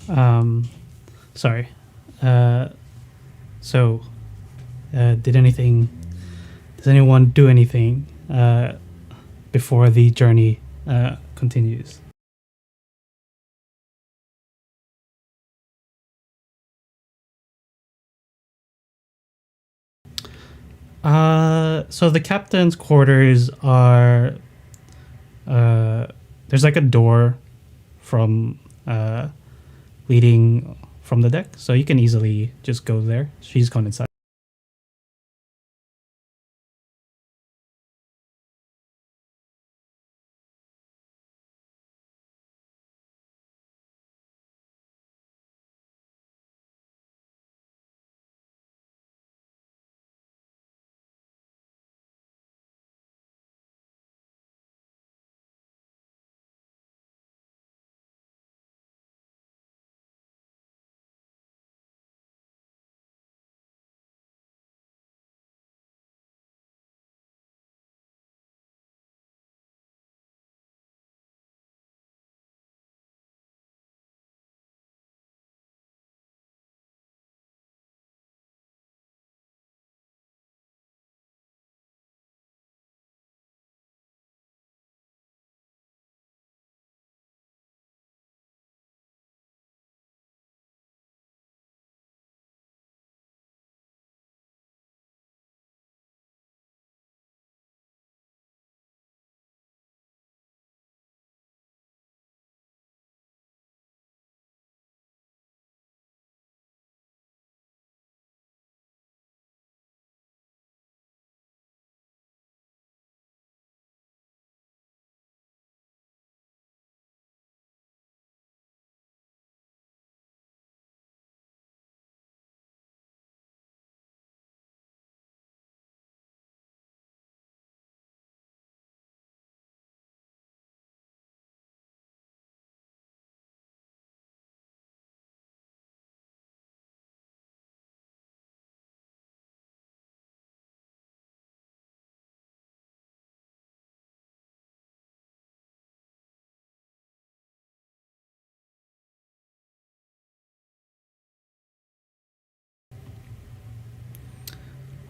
Um, sorry. Uh, so, did anything? Does anyone do anything before the journey continues? So the captain's quarters are there's like a door from leading from the deck, so you can easily just go there. She's gone inside.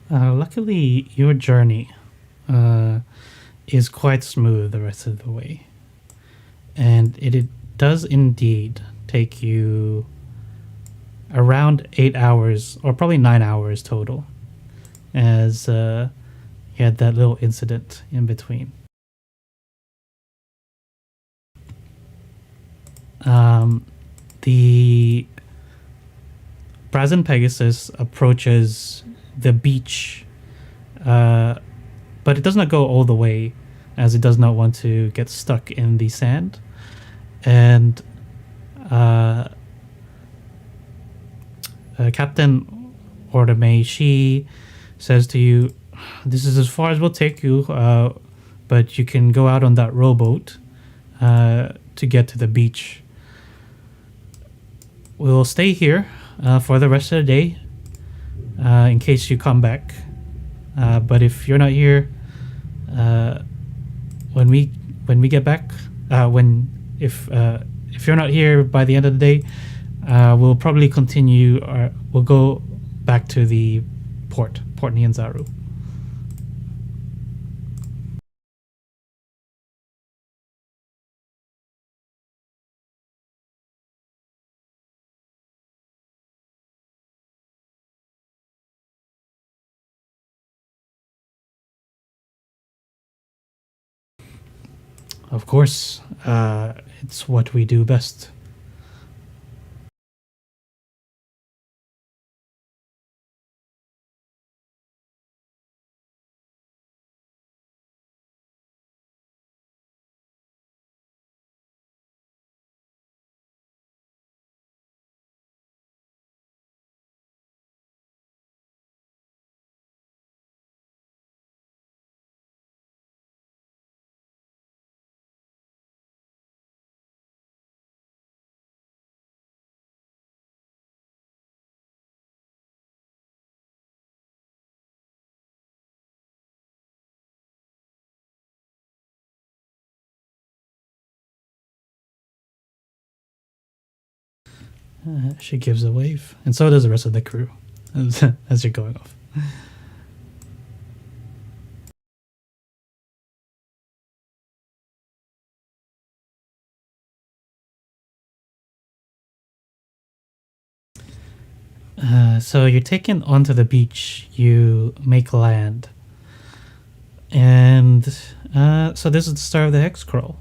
Luckily, your journey uh, is quite smooth the rest of the way, and it does indeed take you around 8 hours, or probably 9 hours total, as you had that little incident in between. Um, the Brazen Pegasus approaches the beach, uh, but it does not go all the way, as it does not want to get stuck in the sand. And uh, Captain Ordame, she says to you, "This is as far as we'll take you, but you can go out on that rowboat to get to the beach. We'll stay here for the rest of the day in case you come back. But if you're not here, uh, when we get back, when if you're not here by the end of the day, we'll probably continue. We'll go back to the Port Nianzaru." Of course, it's what we do best. She gives a wave, and so does the rest of the crew as you're going off. So you're taken onto the beach. You make land, and so this is the start of the hex crawl.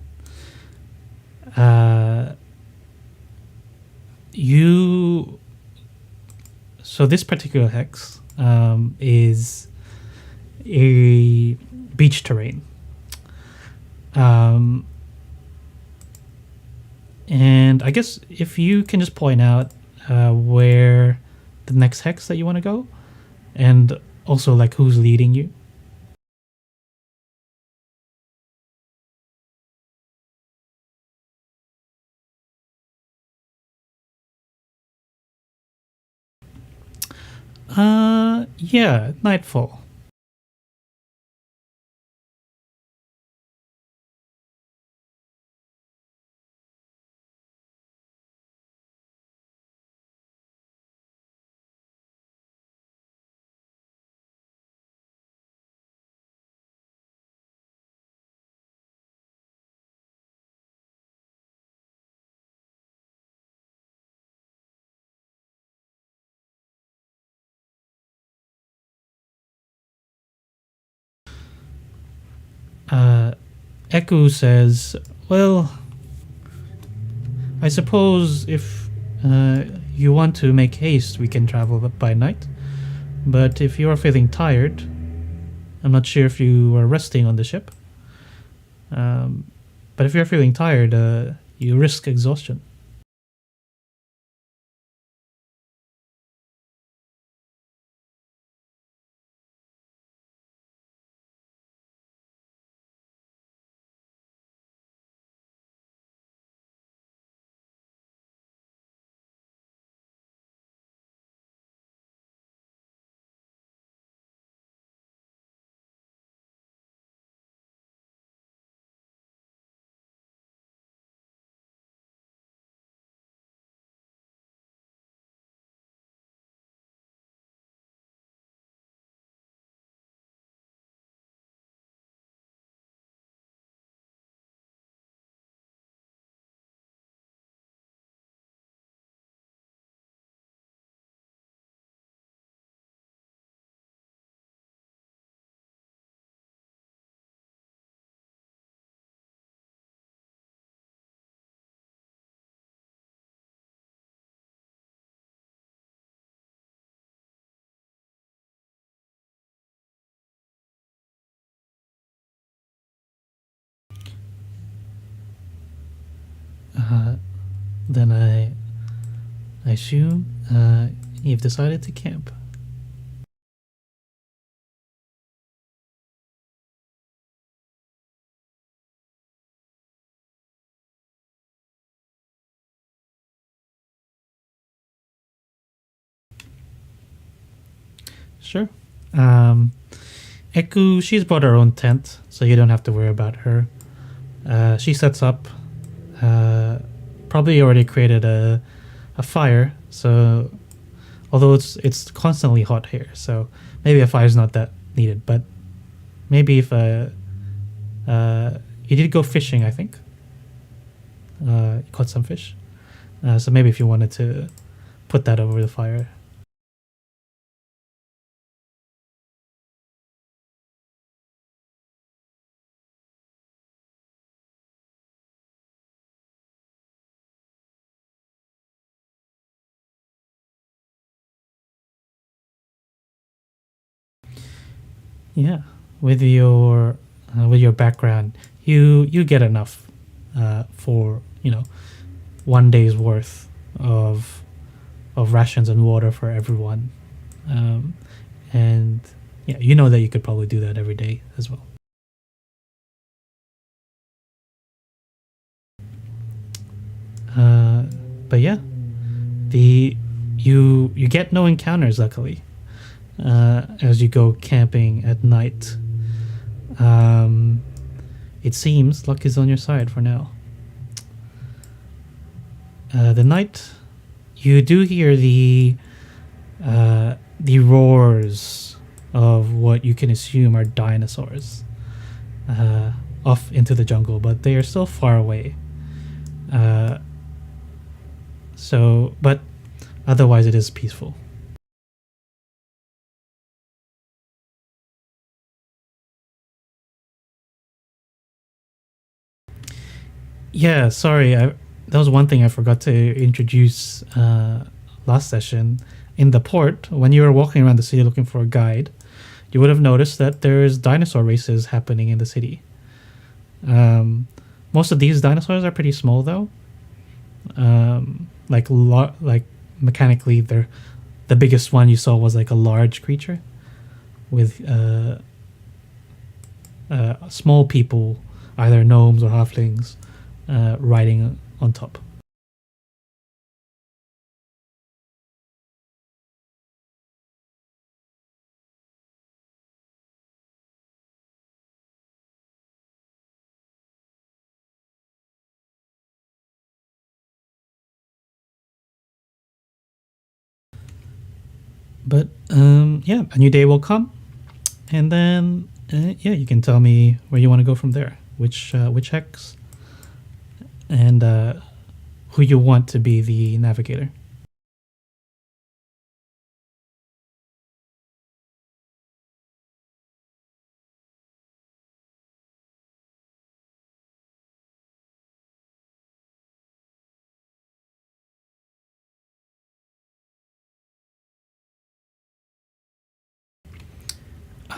So this particular hex is a beach terrain. And I guess if you can just point out where the next hex that you want to go, and also like who's leading you. Yeah, nightfall. Eku says, well, I suppose if you want to make haste, we can travel by night. But if you are feeling tired, I'm not sure if you are resting on the ship. But if you're feeling tired, you risk exhaustion. Then I assume you've decided to camp. Sure. Eku, she's brought her own tent, so you don't have to worry about her. She sets up. Probably already created a fire, so although it's constantly hot here, so maybe a fire's not that needed. But maybe if you did go fishing, I think. You caught some fish, so maybe if you wanted to put that over the fire. Yeah, with your background, you get enough for 1 day's worth of rations and water for everyone, and yeah, you know that you could probably do that every day as well. But yeah, you get no encounters, luckily, as you go camping at night. It seems luck is on your side for now. The night you do hear the roars of what you can assume are dinosaurs off into the jungle, but they are still far away. Uh, but otherwise, it is peaceful. Yeah, sorry. That was one thing I forgot to introduce last session. In the port, when you were walking around the city looking for a guide, you would have noticed that there's dinosaur races happening in the city. Um, Most of these dinosaurs are pretty small, though. Like mechanically, they're the biggest one you saw was like a large creature with small people, either gnomes or halflings, riding on top. But yeah, a new day will come, and then yeah, you can tell me where you want to go from there. Which hex, and who you want to be the navigator.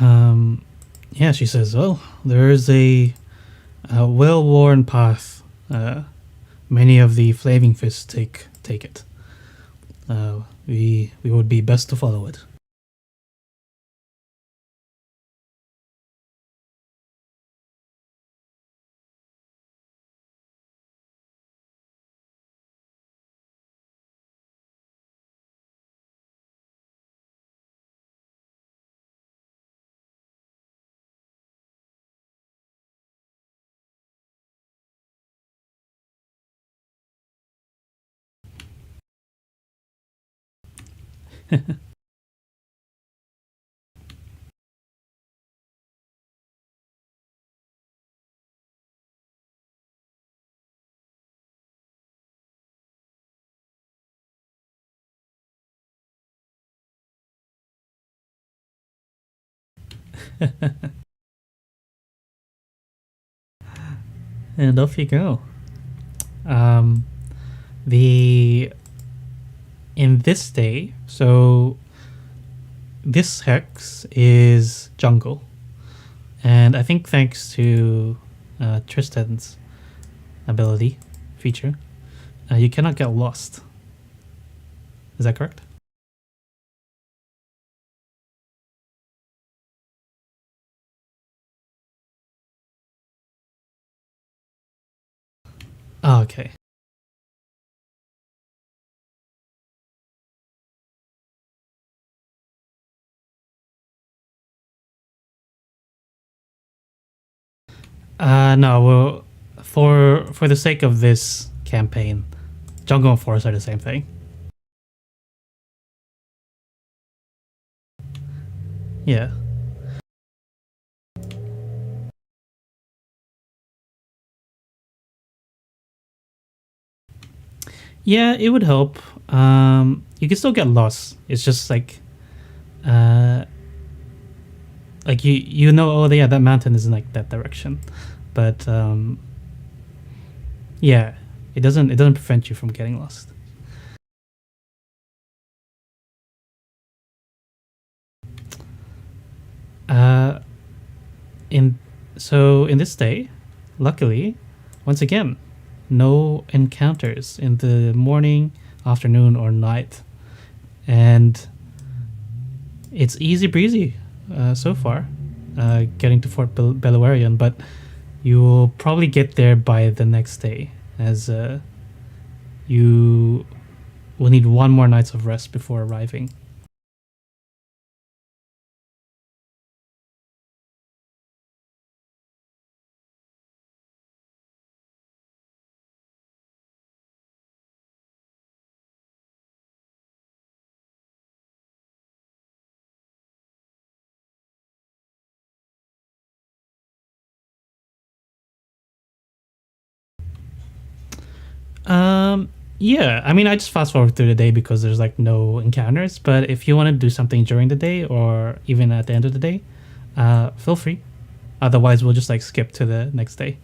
Um, yeah, she says, "Well, there is a well-worn path. Many of the flaming fists take it. We would be best to follow it." And off you go. Um, the in this day, so this hex is jungle, and I think thanks to Tristan's ability feature, you cannot get lost. Is that correct? Oh, okay. No, well, for the sake of this campaign, jungle and forest are the same thing. Yeah. Yeah, it would help. You can still get lost. It's just uh, like you know, oh yeah, that mountain is in like that direction, but yeah, it doesn't prevent you from getting lost. Uh, in in this day, luckily, once again, no encounters in the morning, afternoon, or night, and it's easy breezy so far, getting to Fort Belluarian, but you will probably get there by the next day, as you will need one more night's of rest before arriving. Um, yeah, I mean, I just fast forward through the day because there's like no encounters. But if you want to do something during the day or even at the end of the day, feel free. Otherwise, we'll just like skip to the next day.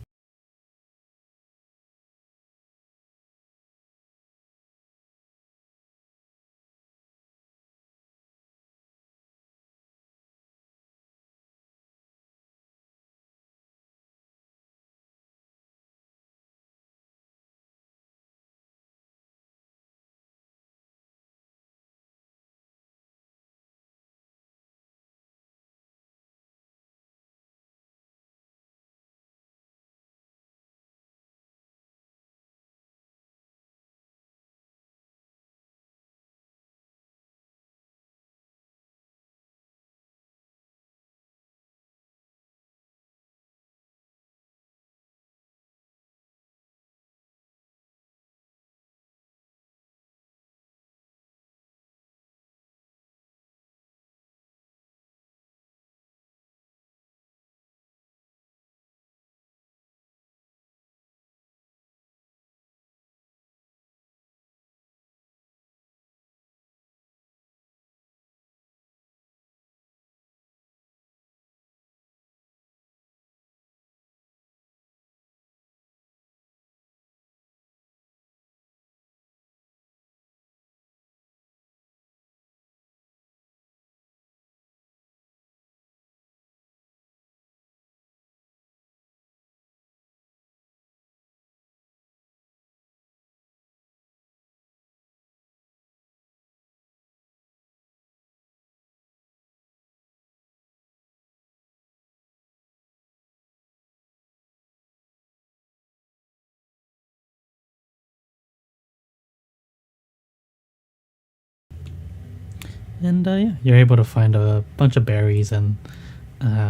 And yeah, you're able to find a bunch of berries and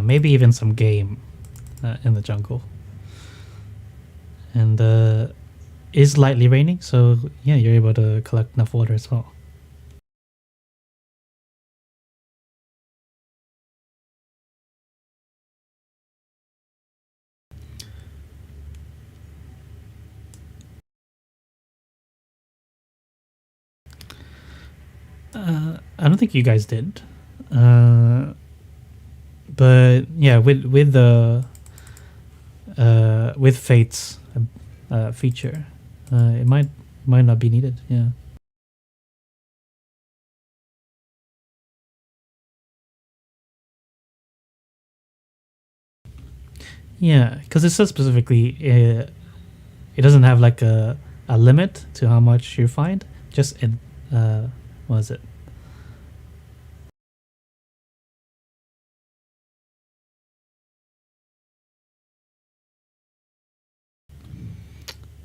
maybe even some game in the jungle. And is lightly raining, so yeah, you're able to collect enough water as well. I don't think you guys did, uh, but yeah, with the with Fate's feature, it might not be needed. Yeah, yeah, because it says specifically it doesn't have like a limit to how much you find. Just in what is it?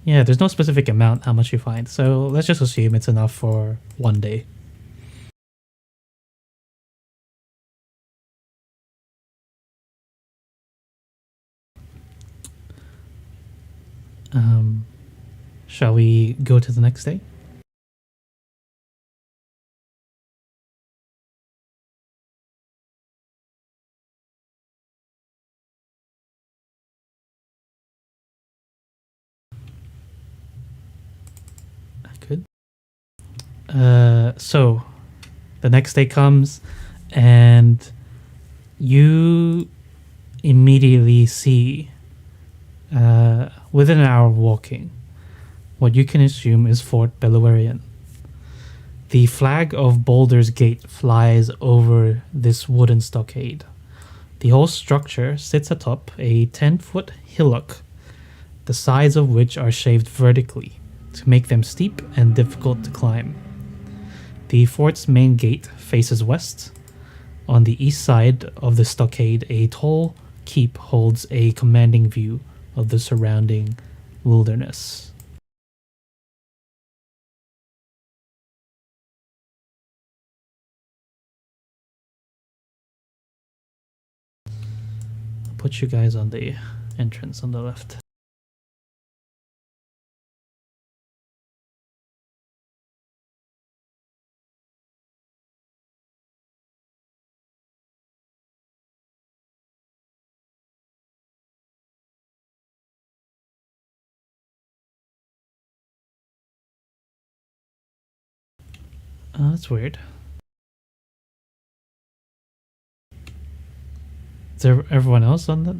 Yeah, there's no specific amount how much you find. So let's just assume it's enough for one day. Um, shall we go to the next day? I could. So the next day comes, and you immediately see, within an hour of walking, what you can assume is Fort Belluarian. The flag of Boulder's Gate flies over this wooden stockade. The whole structure sits atop a 10-foot hillock, the sides of which are shaved vertically to make them steep and difficult to climb. The fort's main gate faces west. On the east side of the stockade, a tall keep holds a commanding view of the surrounding wilderness. I'll put you guys on the entrance on the left. That's weird. Is there everyone else on the?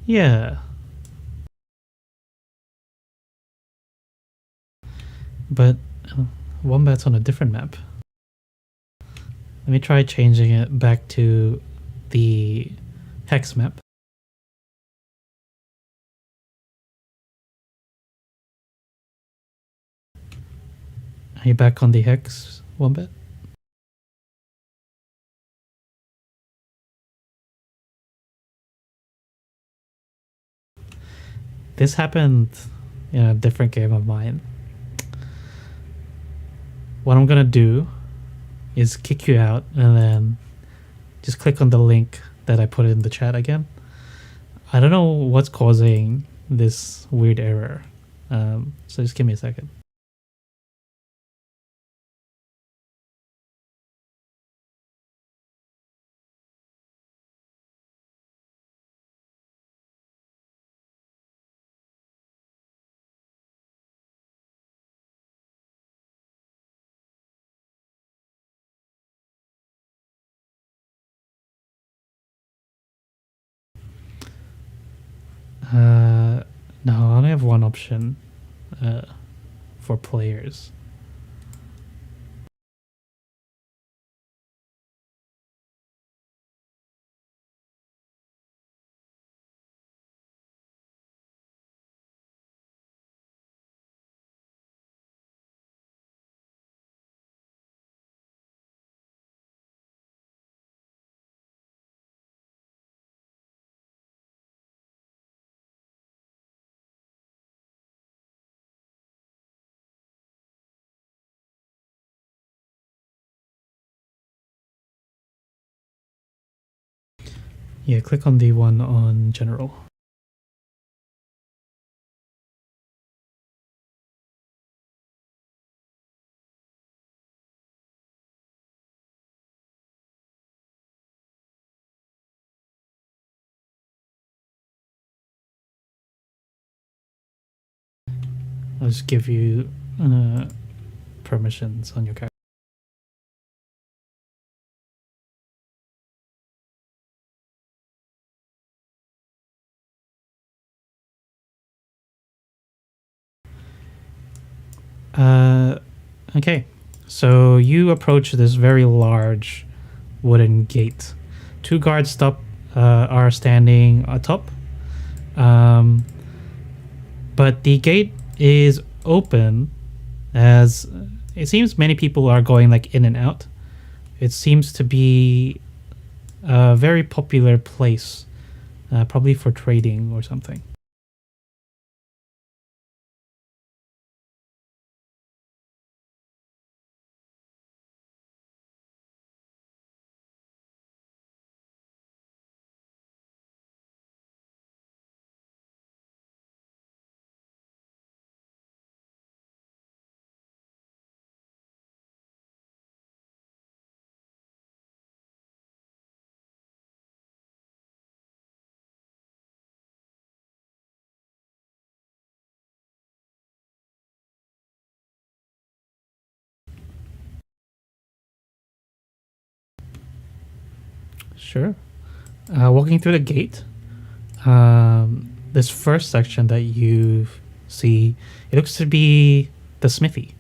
Yeah, but Wombat's on a different map. Let me try changing it back to the hex map. Are you back on the hex, Wombat? This happened in a different game of mine. What I'm gonna do is kick you out and then just click on the link that I put in the chat again. I don't know what's causing this weird error. So just give me a second. No, I only have one option for players. Yeah, click on the one on general. I'll just give you permissions on your character. Okay, so you approach this very large wooden gate. Two guards are standing atop, but the gate is open, as it seems many people are going like in and out. It seems to be a very popular place, probably for trading or something. Sure. Walking through the gate, this first section that you see, it looks to be the smithy.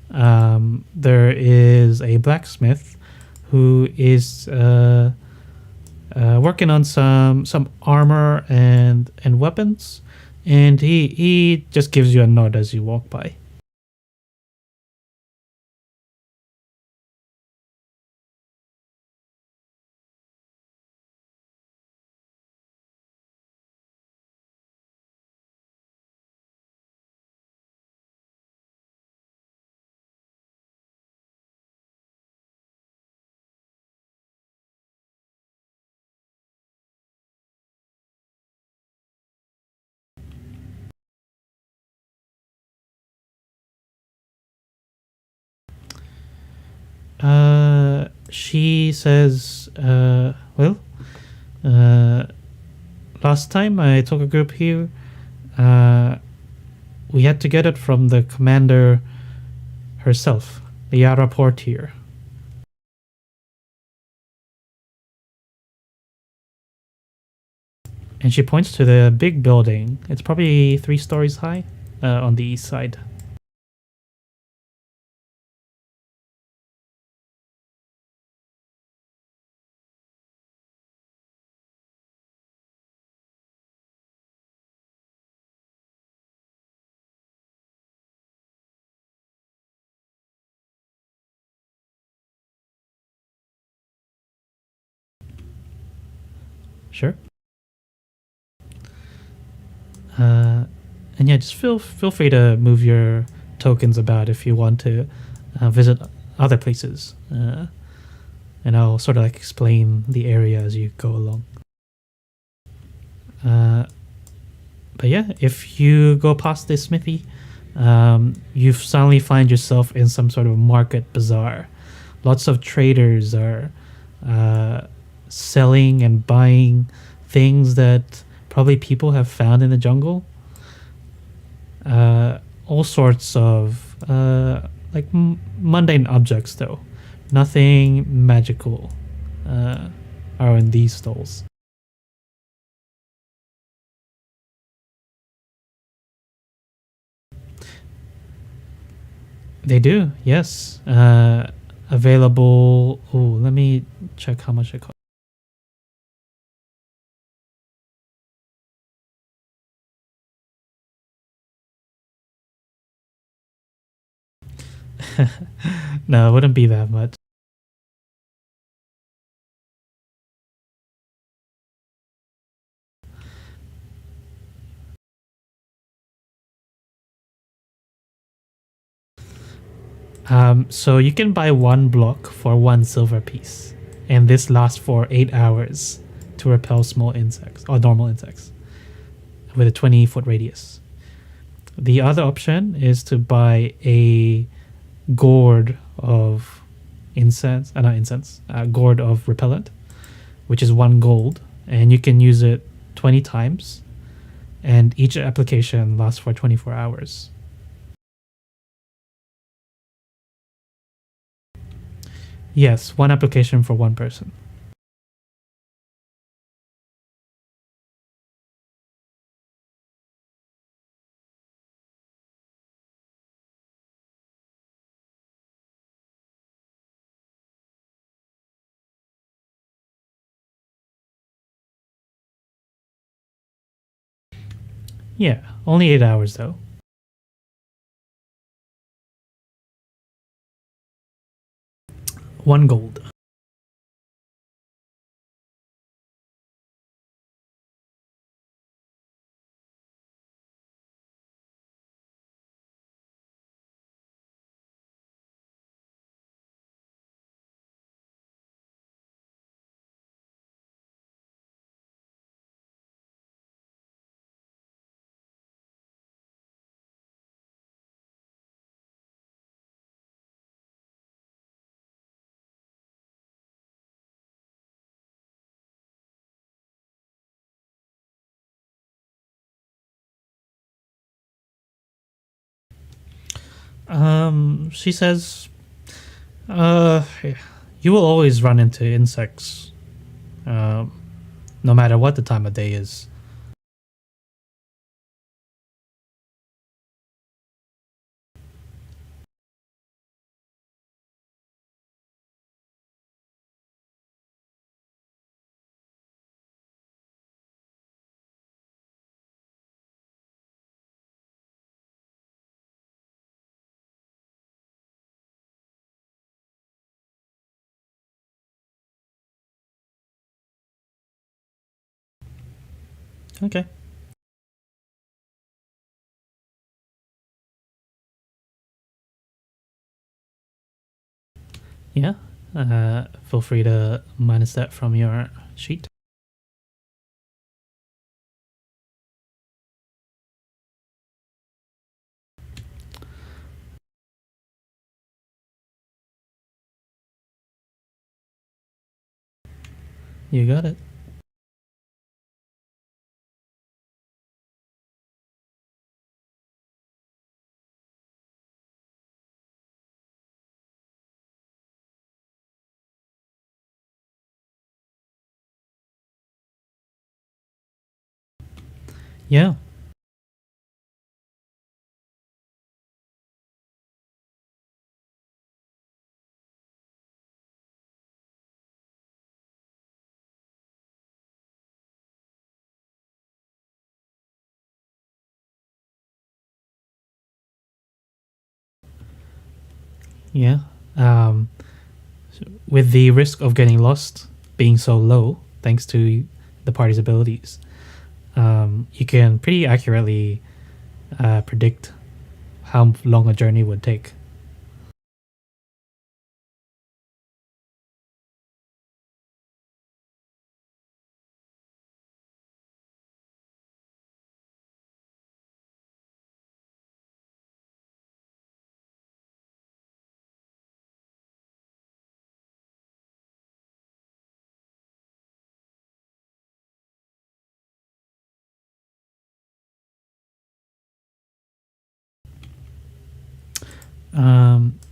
There is a blacksmith who is working on some armor and weapons, and he just gives you a nod as you walk by. She says, well, last time I took a group here, uh, we had to get it from the commander herself, the Yara Portier. And she points to the big building. It's probably 3 stories high on the east side. Sure. And yeah, just feel free to move your tokens about if you want to visit other places, and I'll sort of like explain the area as you go along. But yeah, if you go past this smithy, you suddenly find yourself in some sort of market bazaar. Lots of traders are selling and buying things that probably people have found in the jungle. All sorts of like mundane objects, though. Nothing magical are in these stalls. They do, yes. Available. Oh, let me check how much it costs. No, it wouldn't be that much. So you can buy one block for 1 silver piece, and this lasts for 8 hours to repel small insects or normal insects with a 20-foot radius. The other option is to buy a gourd of incense, not incense, a gourd of repellent, which is 1 gold, and you can use it 20 times, and each application lasts for 24 hours. Yes, 1 application for 1 person. Yeah, only 8 hours though. 1 gold. She says, uh, you will always run into insects, um, no matter what the time of day is. Okay. Yeah. Feel free to minus that from your sheet. You got it. Yeah. Yeah. Um, with the risk of getting lost being so low, thanks to the party's abilities, you can pretty accurately predict how long a journey would take.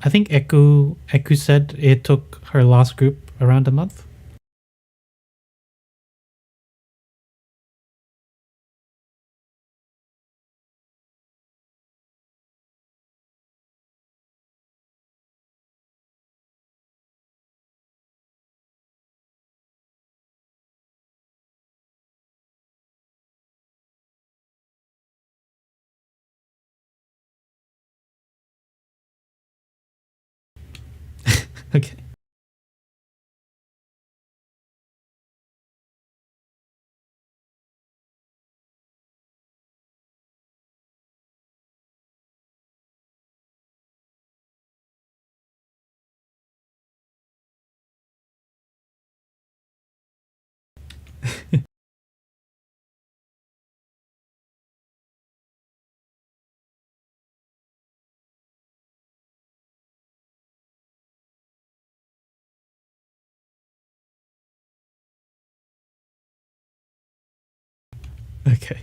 I think Eku said it took her last group around a month. Okay. Okay.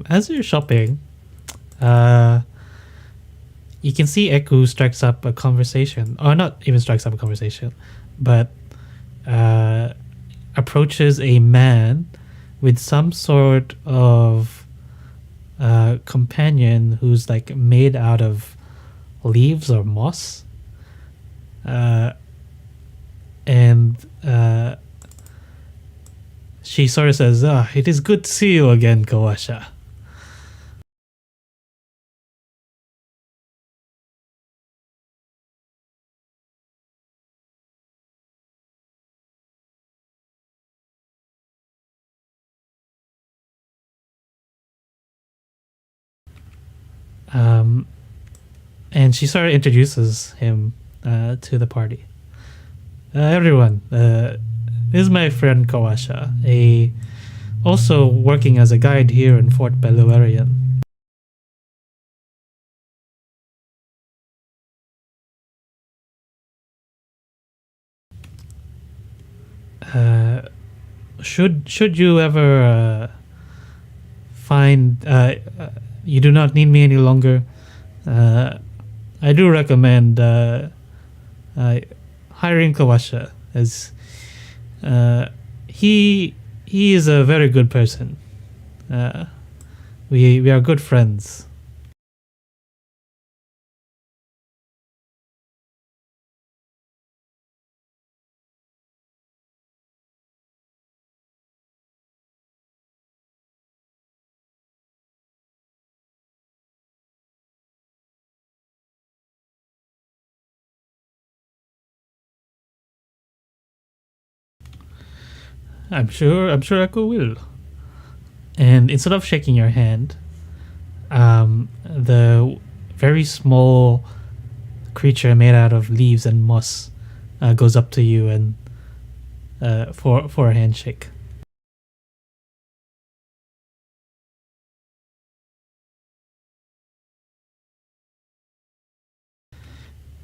As you're shopping, uh, you can see Eku strikes up a conversation, or not even strikes up a conversation, but uh, approaches a man with some sort of companion who's like made out of leaves or moss. Uh, and she sort of says, it is good to see you again, Kawasha. Um, and she sort of introduces him to the party. Everyone, this is my friend Kawasha, a also working as a guide here in Fort Belluarian. Uh, should you ever find you do not need me any longer, uh, I do recommend uh, hiring Kawasha, as uh, he he is a very good person. Uh, we are good friends. I'm sure Echo will. And instead of shaking your hand, the very small creature made out of leaves and moss goes up to you and for a handshake.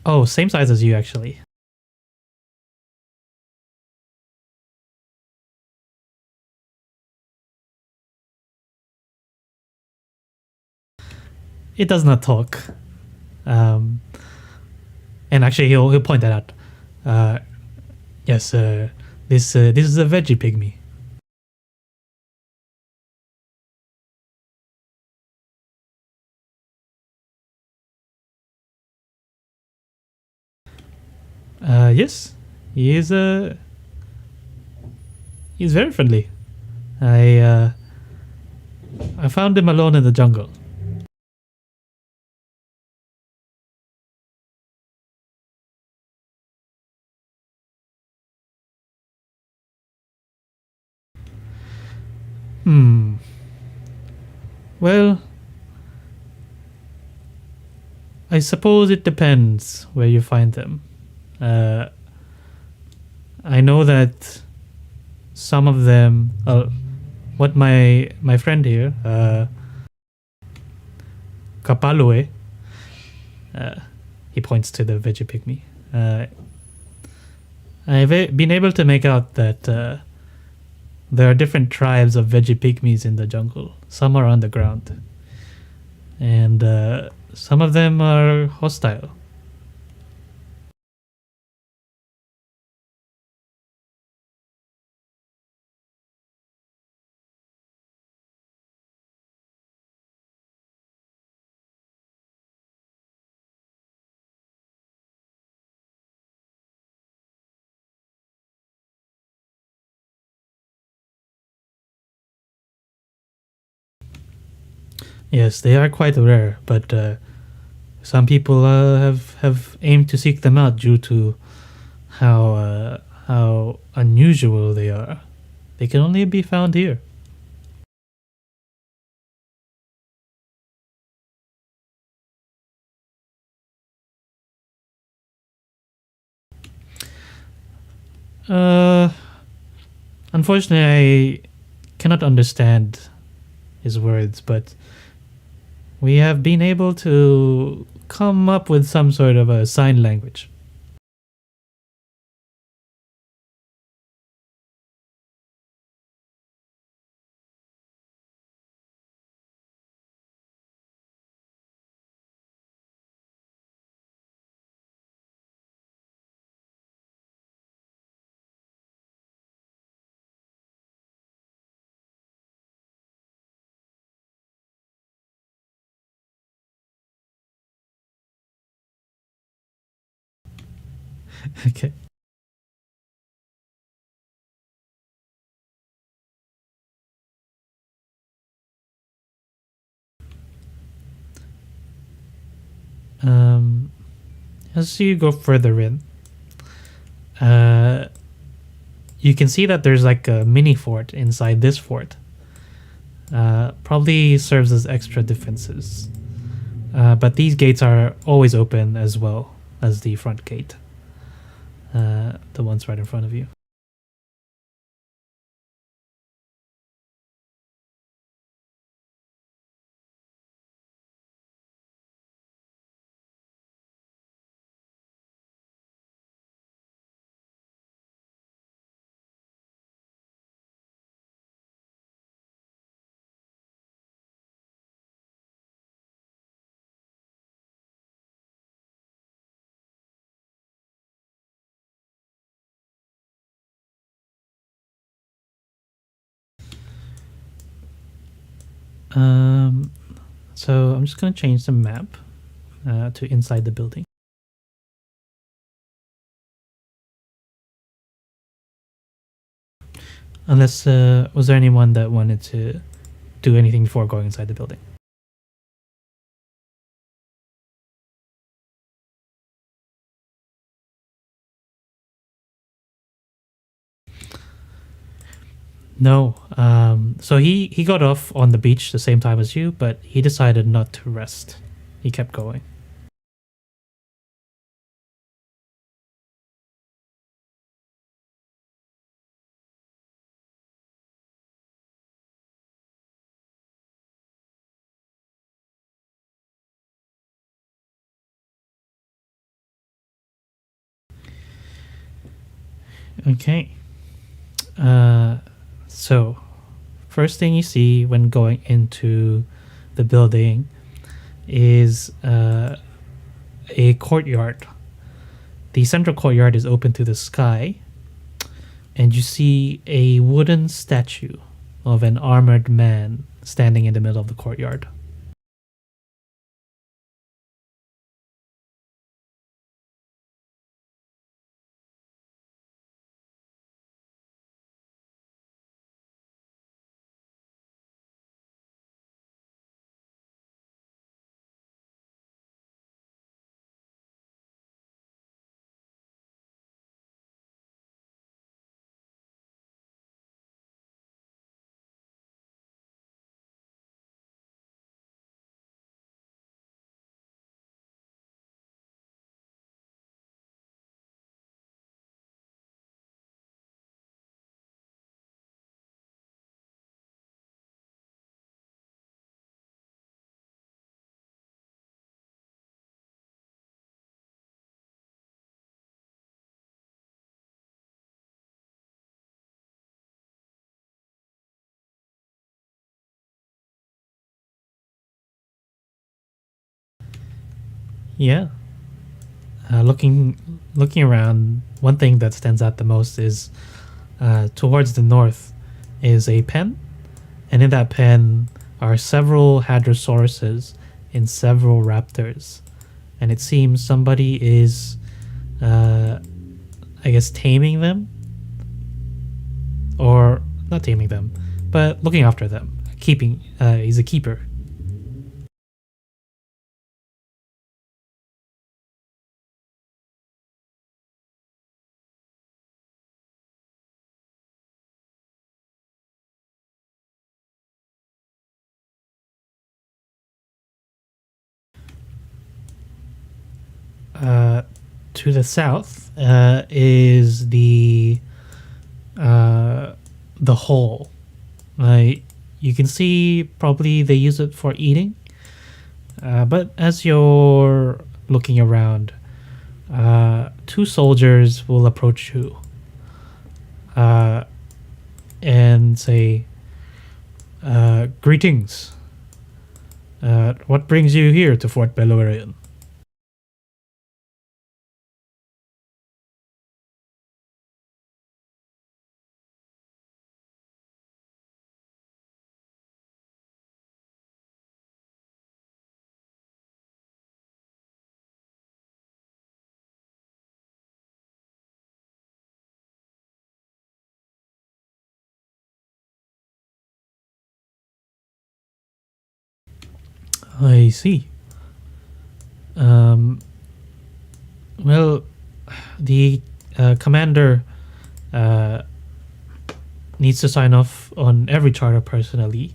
Oh, same size as you actually. It does not talk. Um, And actually, he'll point that out. Yes, this is a veggie pygmy. Yes, he is he's very friendly. I I found him alone in the jungle. Hmm. Well, I suppose it depends where you find them. Uh, I know that some of them. What my friend here, Kapalue, he points to the veggie pygmy. I've been able to make out that there are different tribes of veggie pygmies in the jungle. Some are on the ground, and some of them are hostile. Yes, they are quite rare, but some people have aimed to seek them out due to how unusual they are. They can only be found here. Uh, Unfortunately, I cannot understand his words, but we have been able to come up with some sort of a sign language. Okay. Um, as you go further in, uh, you can see that there's like a mini fort inside this fort. Probably serves as extra defenses. But these gates are always open as well as the front gate. The ones right in front of you. Um, so I'm just gonna change the map to inside the building. Unless was there anyone that wanted to do anything before going inside the building? No. So he got off on the beach the same time as you, but he decided not to rest. He kept going. Okay. So first thing you see when going into the building is a courtyard The central courtyard is open to the sky, and you see a wooden statue of an armored man standing in the middle of the courtyard. Yeah. Looking around, one thing that stands out the most is towards the north is a pen, and in that pen are several hadrosauruses and several raptors, and it seems somebody is, I guess, taming them, or not taming them, but looking after them. Keeping, he's a keeper. To the south is the hole. You can see probably they use it for eating. But as you're looking around, two soldiers will approach you and say, "Greetings. What brings you here to Fort Belorian?" I see. Um, well, the commander uh, needs to sign off on every charter personally,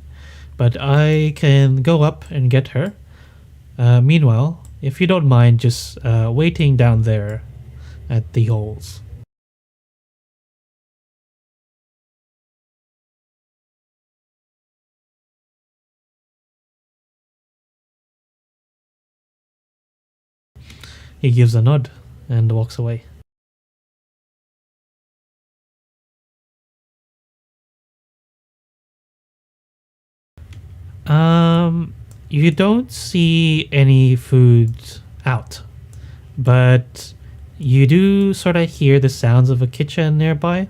but I can go up and get her. Meanwhile, if you don't mind just waiting down there at the holes. He gives a nod and walks away. You don't see any food out, but you do sort of hear the sounds of a kitchen nearby.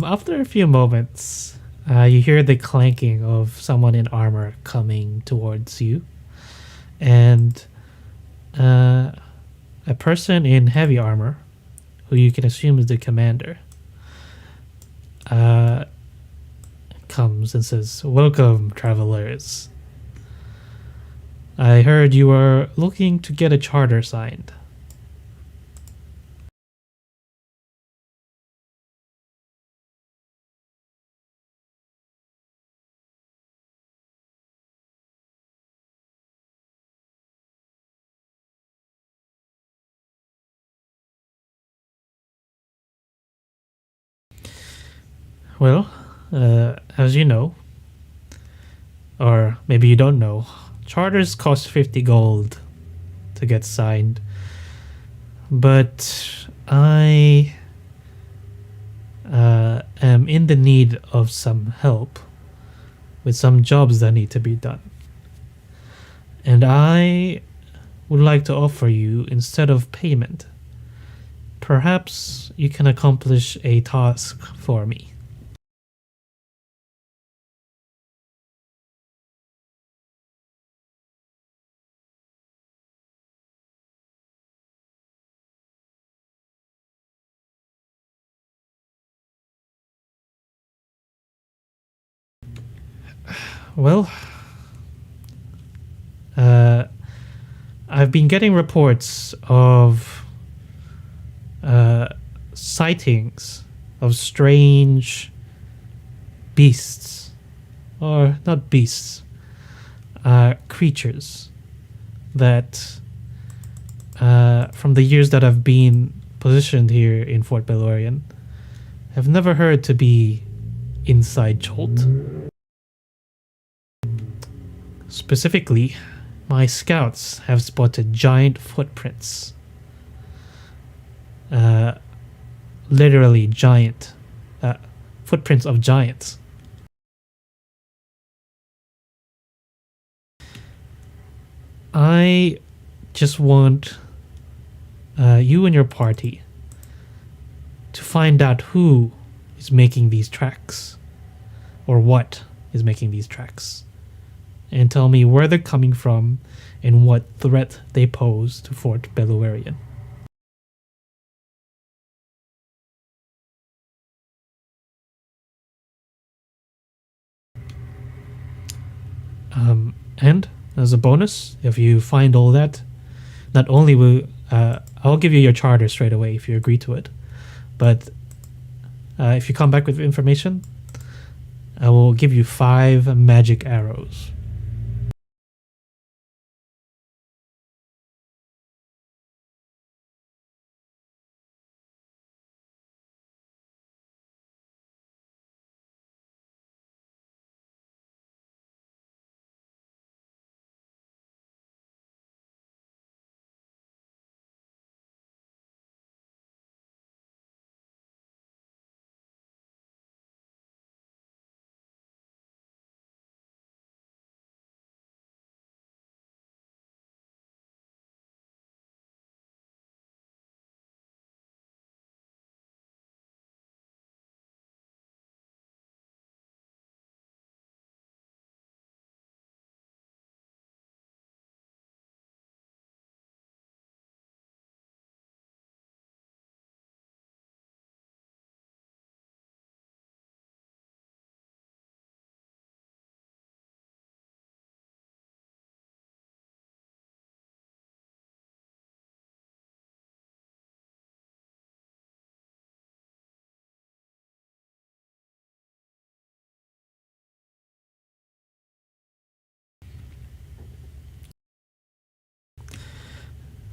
After a few moments, you hear the clanking of someone in armor coming towards you, and uh, a person in heavy armor, who you can assume is the commander, uh, comes and says, "Welcome, travelers. I heard you are looking to get a charter signed. Well, as you know, or maybe you don't know, charters cost 50 gold to get signed. But I am in the need of some help with some jobs that need to be done. And I would like to offer you, instead of payment, perhaps you can accomplish a task for me. Well, uh, I've been getting reports of sightings of strange beasts, or not beasts, creatures that, from the years that I've been positioned here in Fort Belorian, have never heard to be inside Jolt. Specifically, my scouts have spotted giant footprints. Uh, Literally giant footprints of giants. I just want you and your party to find out who is making these tracks, or what is making these tracks, and tell me where they're coming from and what threat they pose to Fort Belluarian. And as a bonus, if you find all that, not only will I'll give you your charter straight away if you agree to it, but if you come back with information, I will give you 5 magic arrows.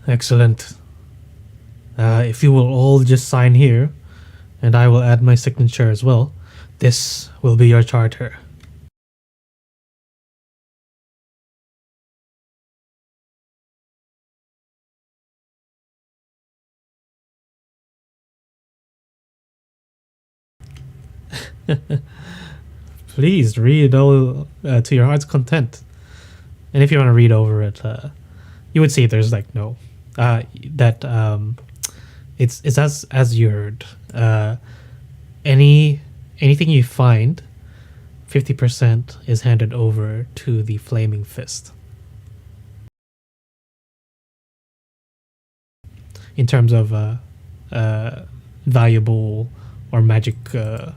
Excellent. If you will all just sign here, and I will add my signature as well, this will be your charter. Please read all to your heart's content. And if you want to read over it, you would see there's like no that it's as you heard. Anything you find, 50% is handed over to the Flaming Fist. In terms of valuable or magic uh,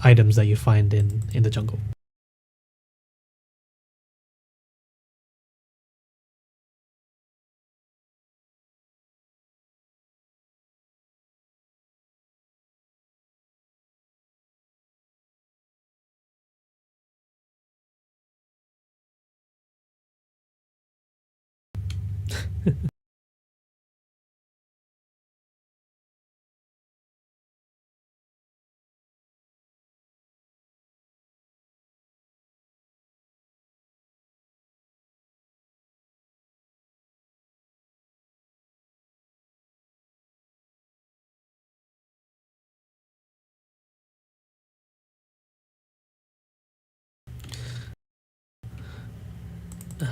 items that you find in the jungle.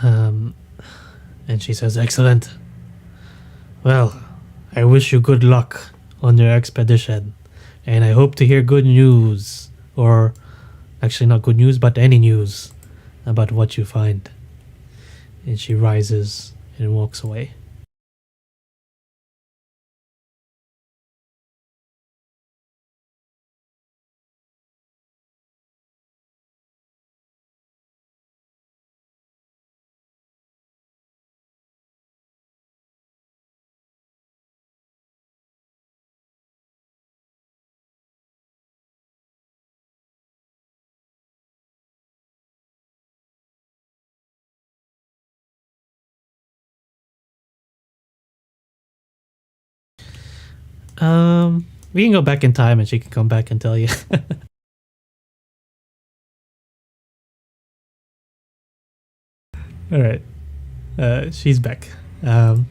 Um, and she says, "Excellent. Well, I wish you good luck on your expedition, and I hope to hear good news, or actually not good news, but any news about what you find." And she rises and walks away. We can go back in time and she can come back and tell you. All right. She's back. And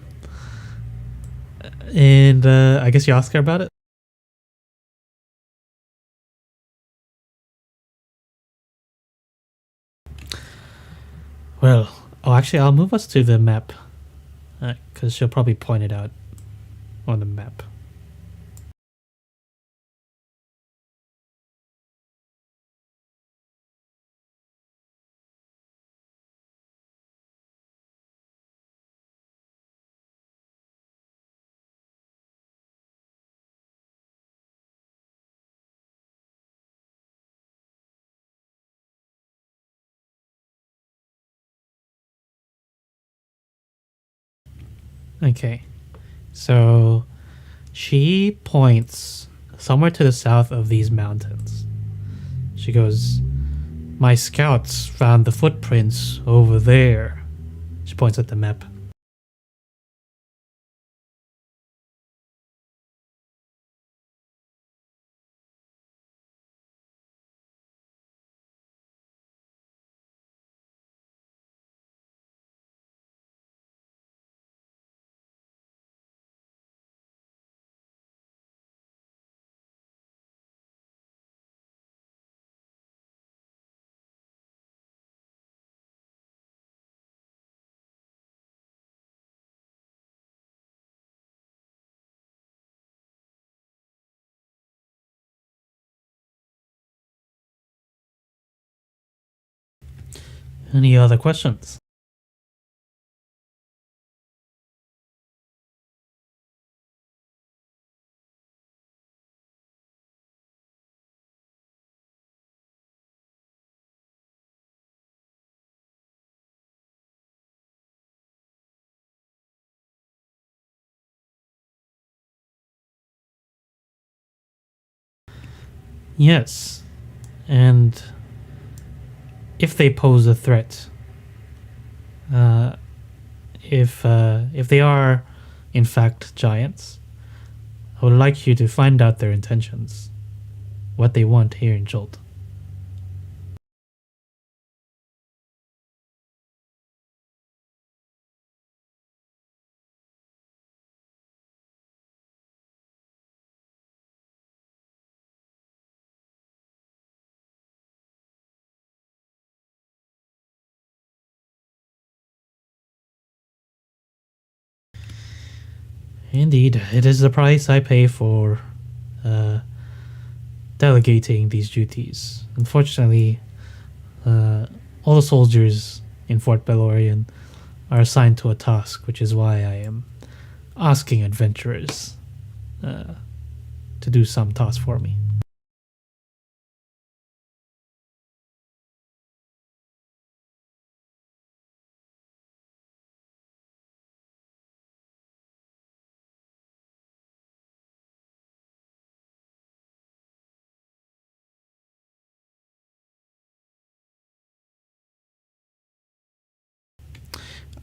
I guess you ask her about it. Well, oh, actually, I'll move us to the map because she'll probably point it out on the map. Okay. So she points somewhere to the south of these mountains. She goes, "My scouts found the footprints over there." She points at the map. Any other questions? Yes. And if they pose a threat, uh, if they are in fact giants, I would like you to find out their intentions, what they want here in Jolt. Indeed, it is the price I pay for uh, delegating these duties. Unfortunately, all the soldiers in Fort Belorian are assigned to a task, which is why I am asking adventurers uh, to do some task for me.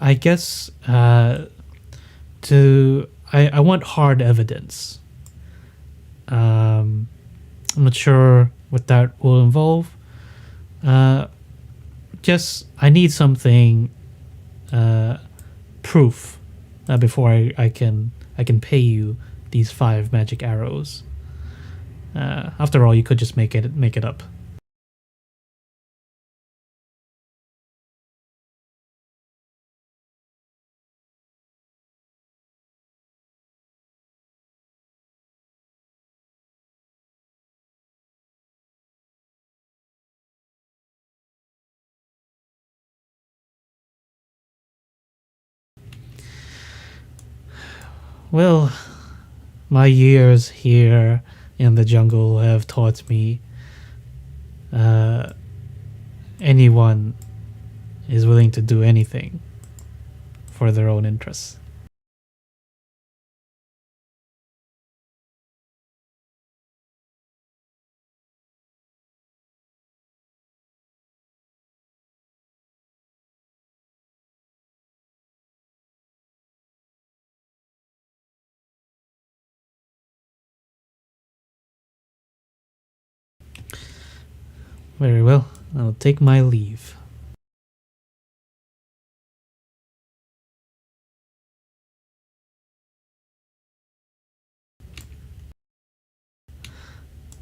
I guess I want hard evidence. I'm not sure what that will involve. Uh, just I need something uh, proof before I can pay you these 5 magic arrows. After all, you could just make it up. Well, my years here in the jungle have taught me uh, anyone is willing to do anything for their own interests. Very well. I'll take my leave.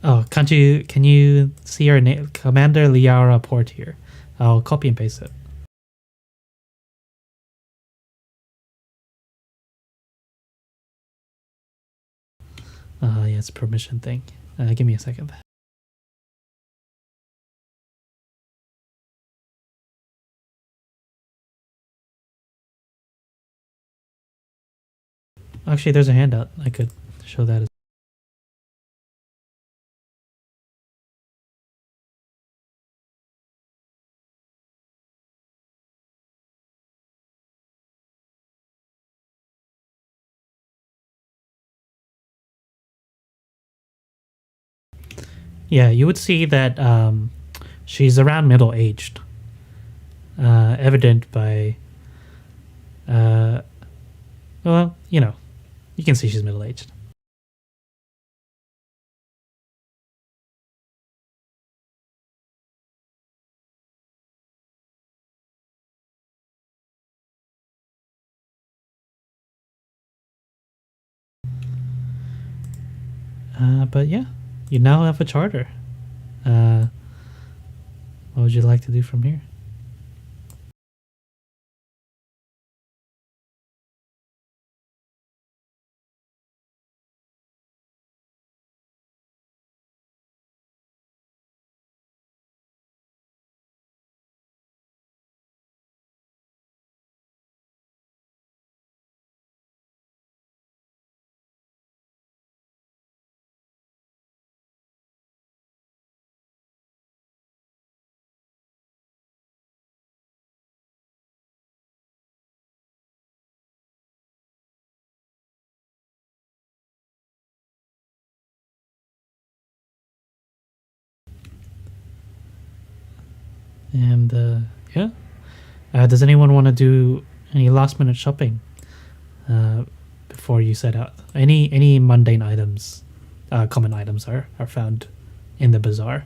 Oh, can't you? Can you see our name, Commander Liara Port here? I'll copy and paste it. Yeah, it's a permission thing. Give me a second. Actually, there's a handout. I could show that. Yeah, you would see that she's around middle aged, evident by, uh, well, you can see she's middle aged. But yeah, you now have a charter. Uh, what would you like to do from here? And yeah, does anyone want to do any last minute shopping uh, before you set out? Any mundane items, common items are found in the bazaar.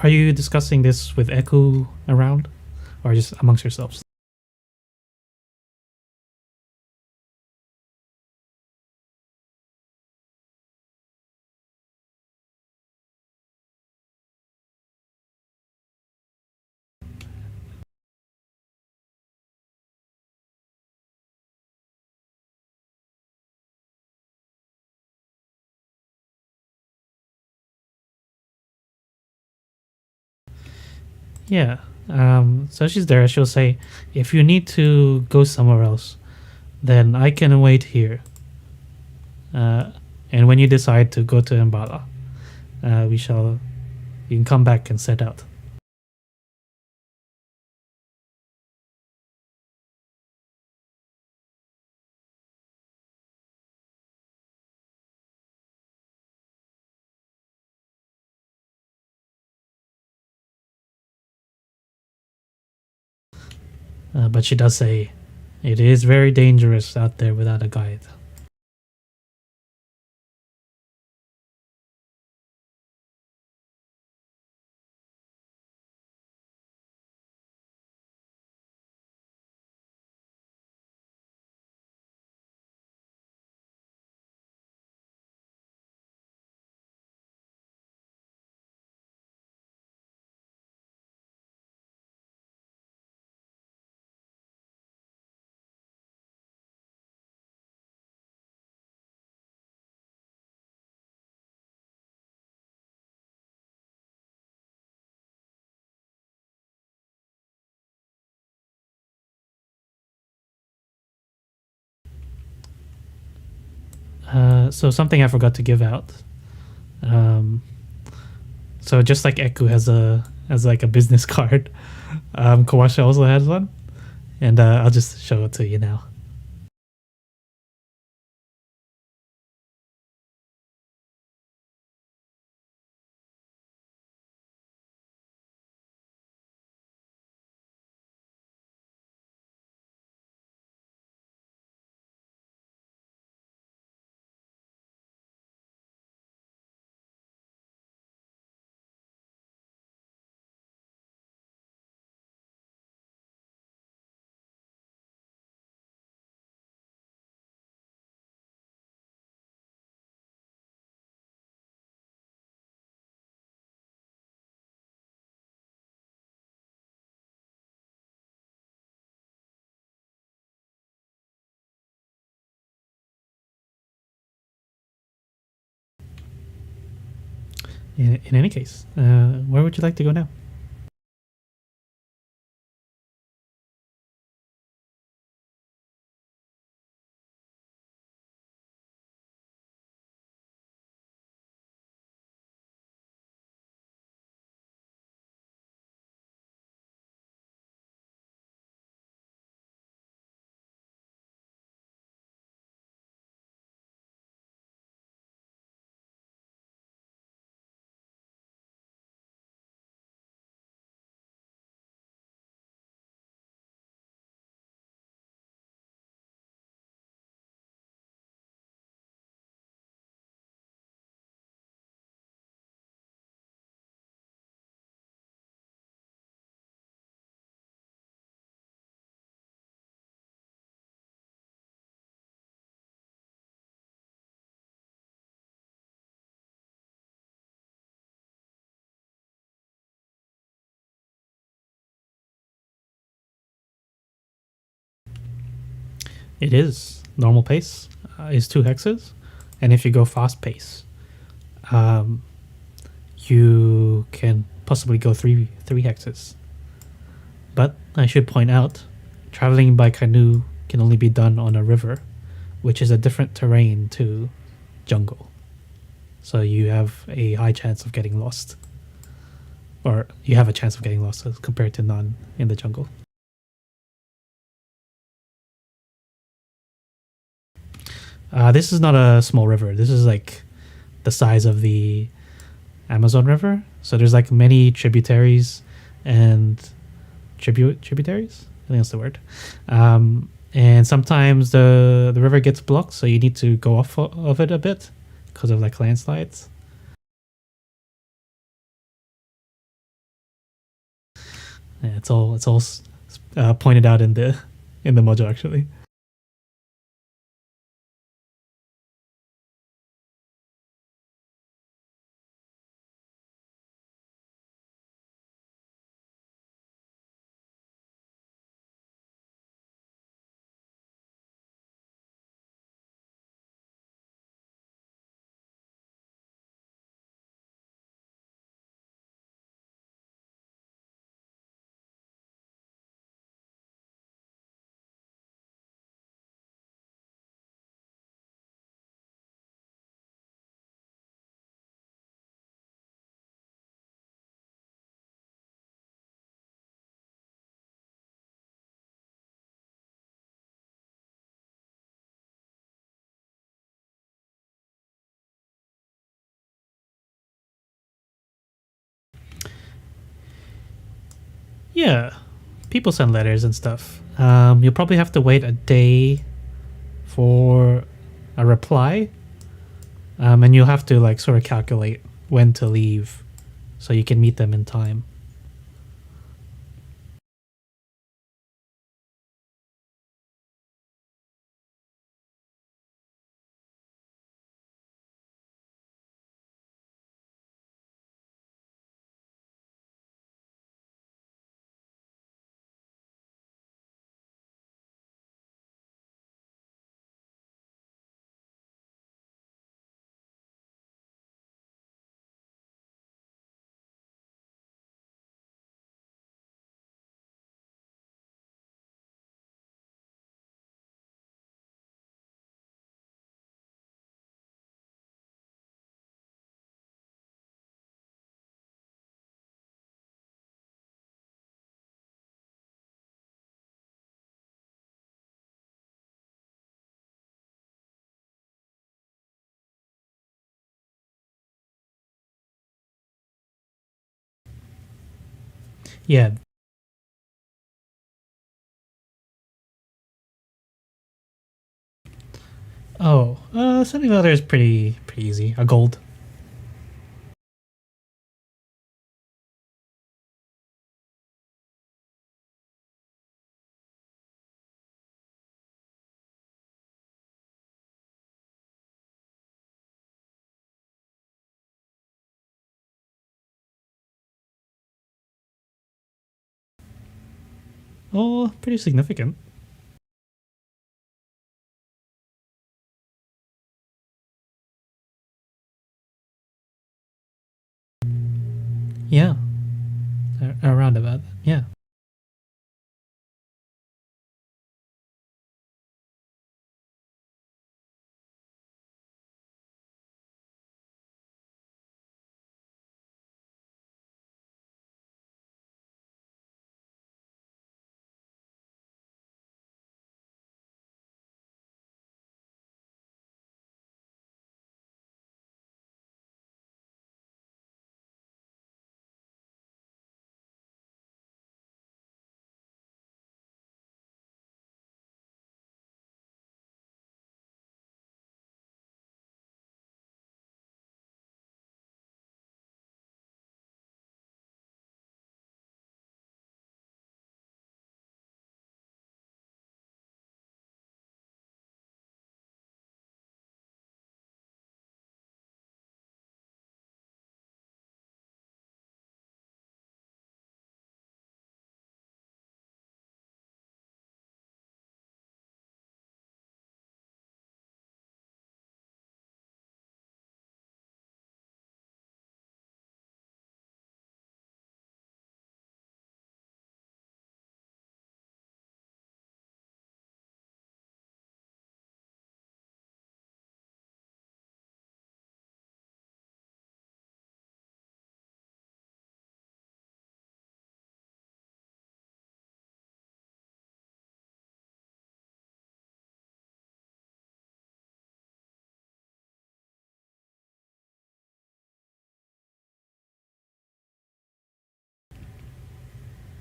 Are you discussing this with Eku around, or just amongst yourselves? Yeah. So she's there. She'll say, if you need to go somewhere else, then I can wait here. And when you decide to go to Mbala, we shall. You can come back and set out. But she does say, it is very dangerous out there without a guide. So something I forgot to give out. Um, so just like Eku has like a business card, Kawashi also has one, and I'll just show it to you now. In any case, where would you like to go now? It is normal pace is 2 hexes, and if you go fast pace, um, you can possibly go three hexes. But I should point out, traveling by canoe can only be done on a river, which is a different terrain to jungle. So you have a high chance of getting lost, or you have a chance of getting lost as compared to none in the jungle. This is not a small river. This is like the size of the Amazon River. So there's like many tributaries and tributaries. I think that's the word. And sometimes the river gets blocked, so you need to go off of it a bit because of like landslides. Yeah, it's all pointed out in the module actually. Yeah, people send letters and stuff. You'll probably have to wait a day for a reply, and you'll have to like sort of calculate when to leave so you can meet them in time. Yeah. Oh, sending a letter is pretty easy. A gold. Oh, pretty significant. Yeah, around about that. Yeah.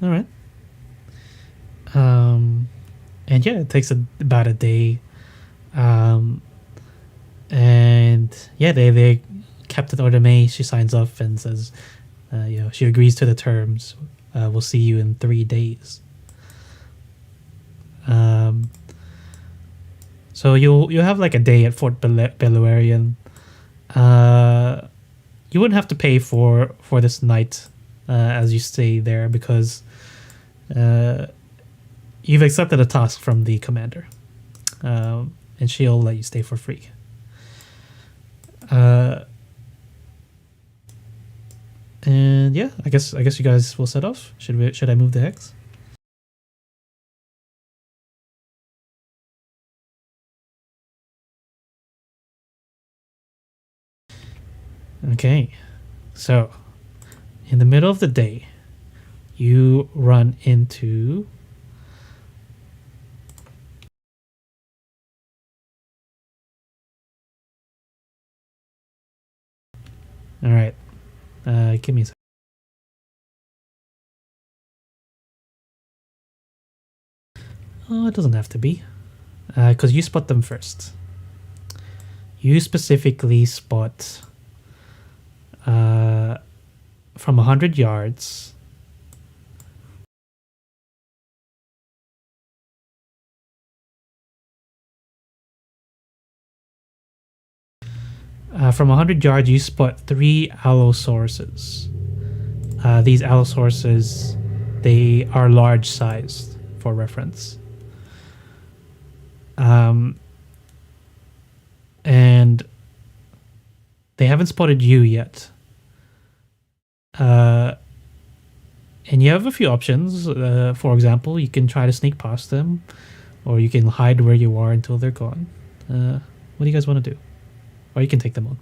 All right. Um, and yeah, it takes about a day. Um, and yeah, they kept it order May. She signs off and says, she agrees to the terms. we'll see you in 3 days. Um, so you'll have like a day at Fort Belluarian. You wouldn't have to pay for this night as you stay there because uh, you've accepted a task from the commander, and she'll let you stay for free. Uh, and yeah, I guess you guys will set off. Should I move the hex? Okay, so in the middle of the day, you run into. All right, give me a second. Oh, it doesn't have to be, because you spot them first. You specifically spot uh, from 100 yards. From 100 yards, you spot 3 Allosauruses. These Allosauruses, they are large sized for reference. Um, and they haven't spotted you yet. Uh, and you have a few options. For example, you can try to sneak past them, or you can hide where you are until they're gone. What do you guys want to do? Or you can take them on.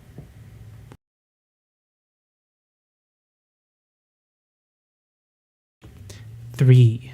3.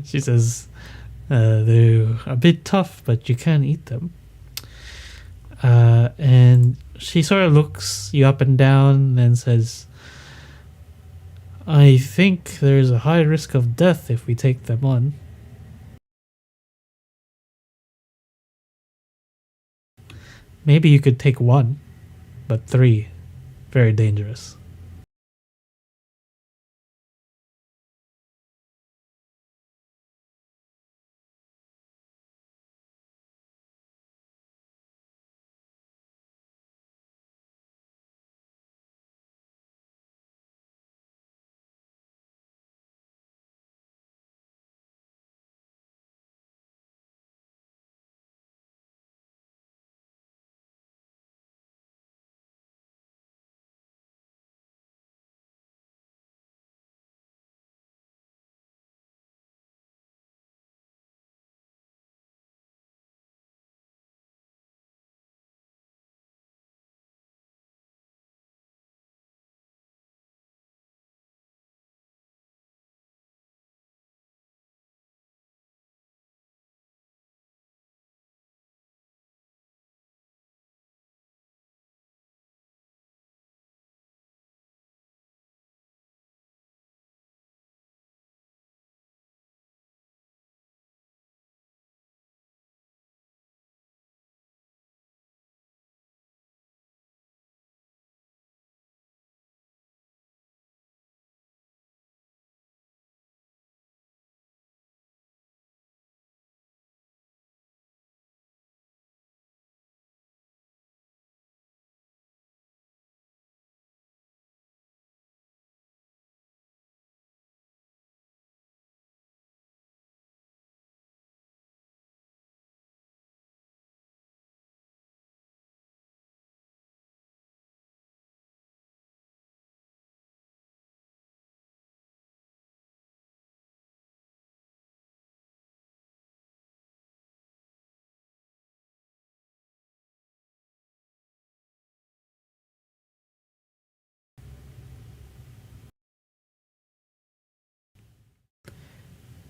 She says, they're a bit tough, but you can eat them. And she sort of looks you up and down and says, I think there's a high risk of death if we take them on. Maybe you could take 1, but 3, very dangerous.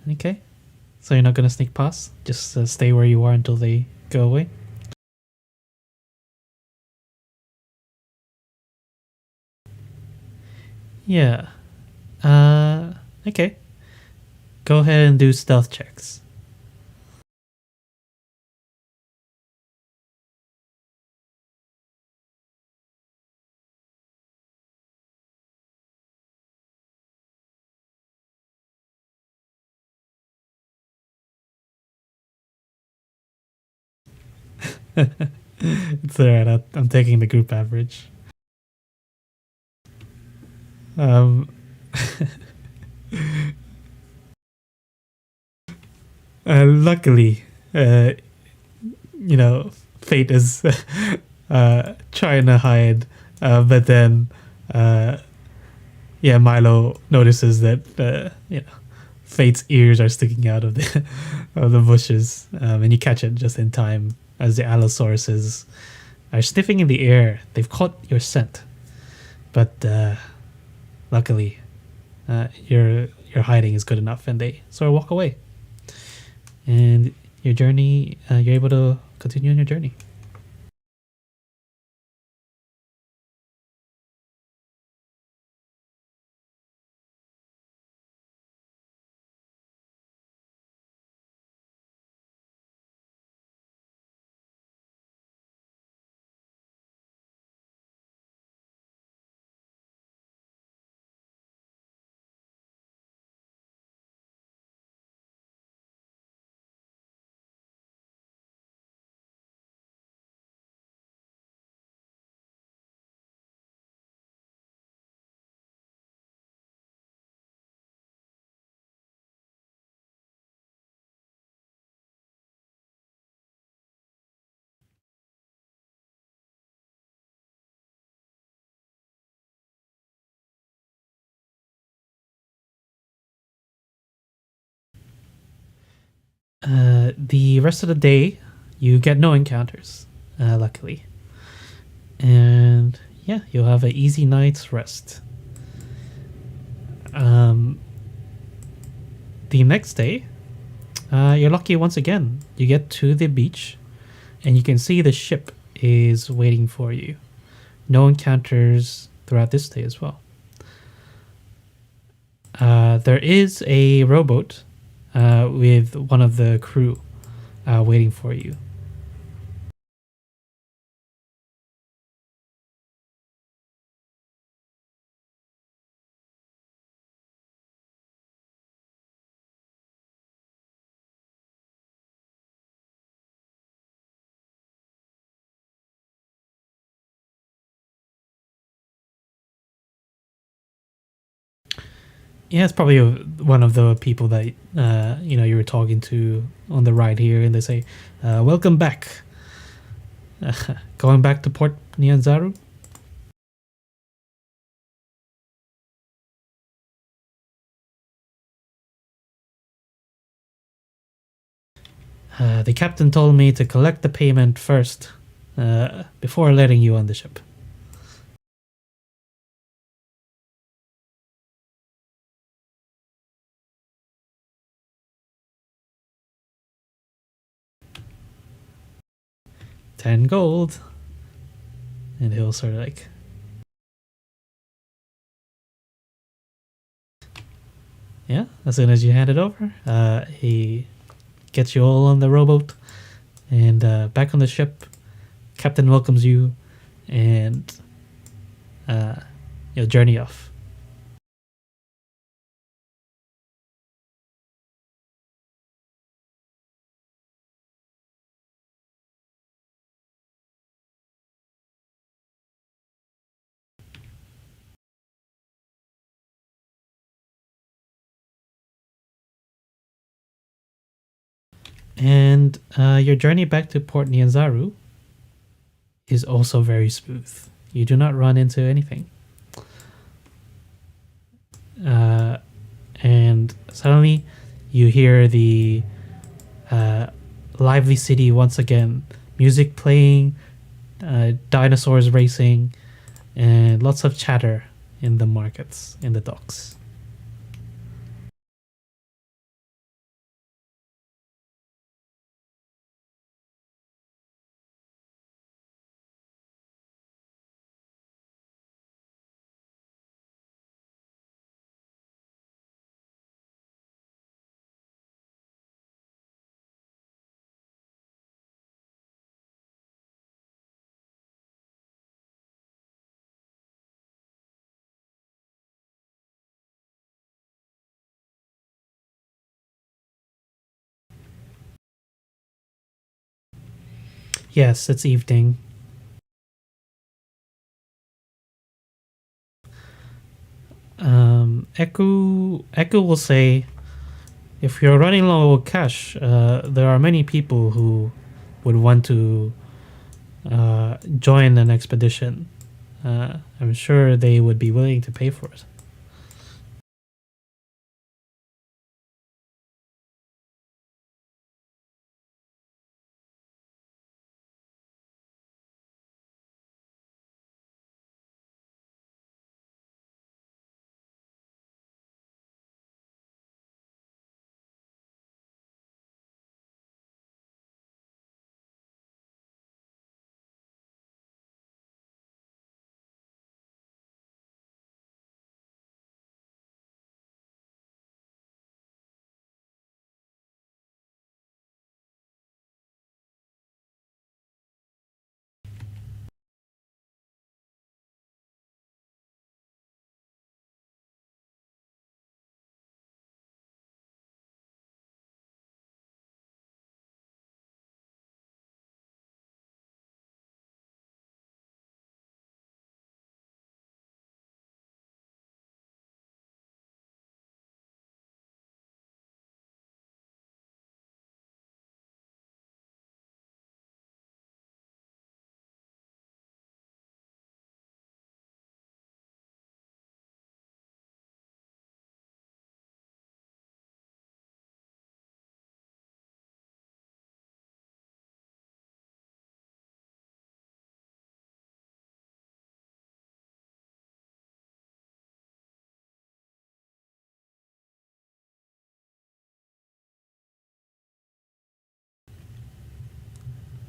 Okay. So you're not gonna sneak past? Just stay where you are until they go away? Yeah. Uh, okay. Go ahead and do stealth checks. It's alright. I'm taking the group average. Um, luckily, uh, fate is trying to hide, but then, uh, yeah, Milo notices that Fate's ears are sticking out of the of the bushes, and you catch it just in time as the Allosauruses are sniffing in the air. They've caught your scent, but luckily, your hiding is good enough, and they sort of walk away. And your journey, you're able to continue on your journey. The rest of the day, you get no encounters, luckily, and yeah, you'll have an easy night's rest. Um, the next day, you're lucky once again. You get to the beach, and you can see the ship is waiting for you. No encounters throughout this day as well. There is a rowboat with one of the crew waiting for you. 'It's probably one of the people that you were talking to on the ride here, and they say, "Welcome back. Going back to Port Nyanzaru." The captain told me to collect the payment first before letting you on the ship. 10 gold. And he'll sort of like, yeah, as soon as you hand it over, he gets you all on the rowboat and back on the ship. Captain welcomes you and you'll journey off. And your journey back to Port Nyanzaru is also very smooth. You do not run into anything. And suddenly you hear the lively city once again. Music playing, dinosaurs racing, and lots of chatter in the markets, in the docks. Yes, it's evening. Echo will say, if you're running low on cash, there are many people who would want to join an expedition. I'm sure they would be willing to pay for it.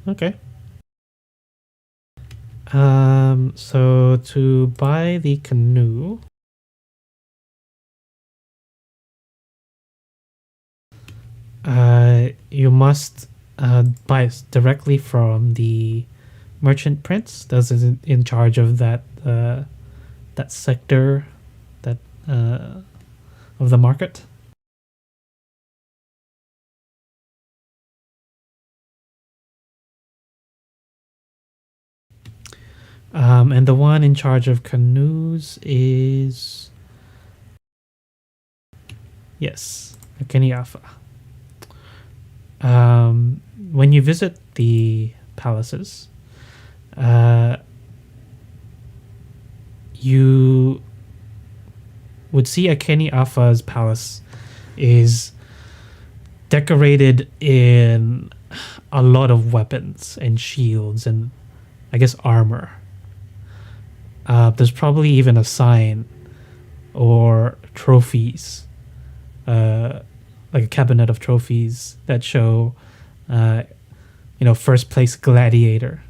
Okay. So to buy the canoe, you must buy it directly from the merchant prince that's in charge of that sector that of the market. And the one in charge of canoes is, yes, Kenyafa. When you visit the palaces, uh, you would see Akeni Afa's palace is decorated in a lot of weapons and shields and I guess armor. There's probably even a sign or trophies, uh, like a cabinet of trophies that show, uh, first place gladiator.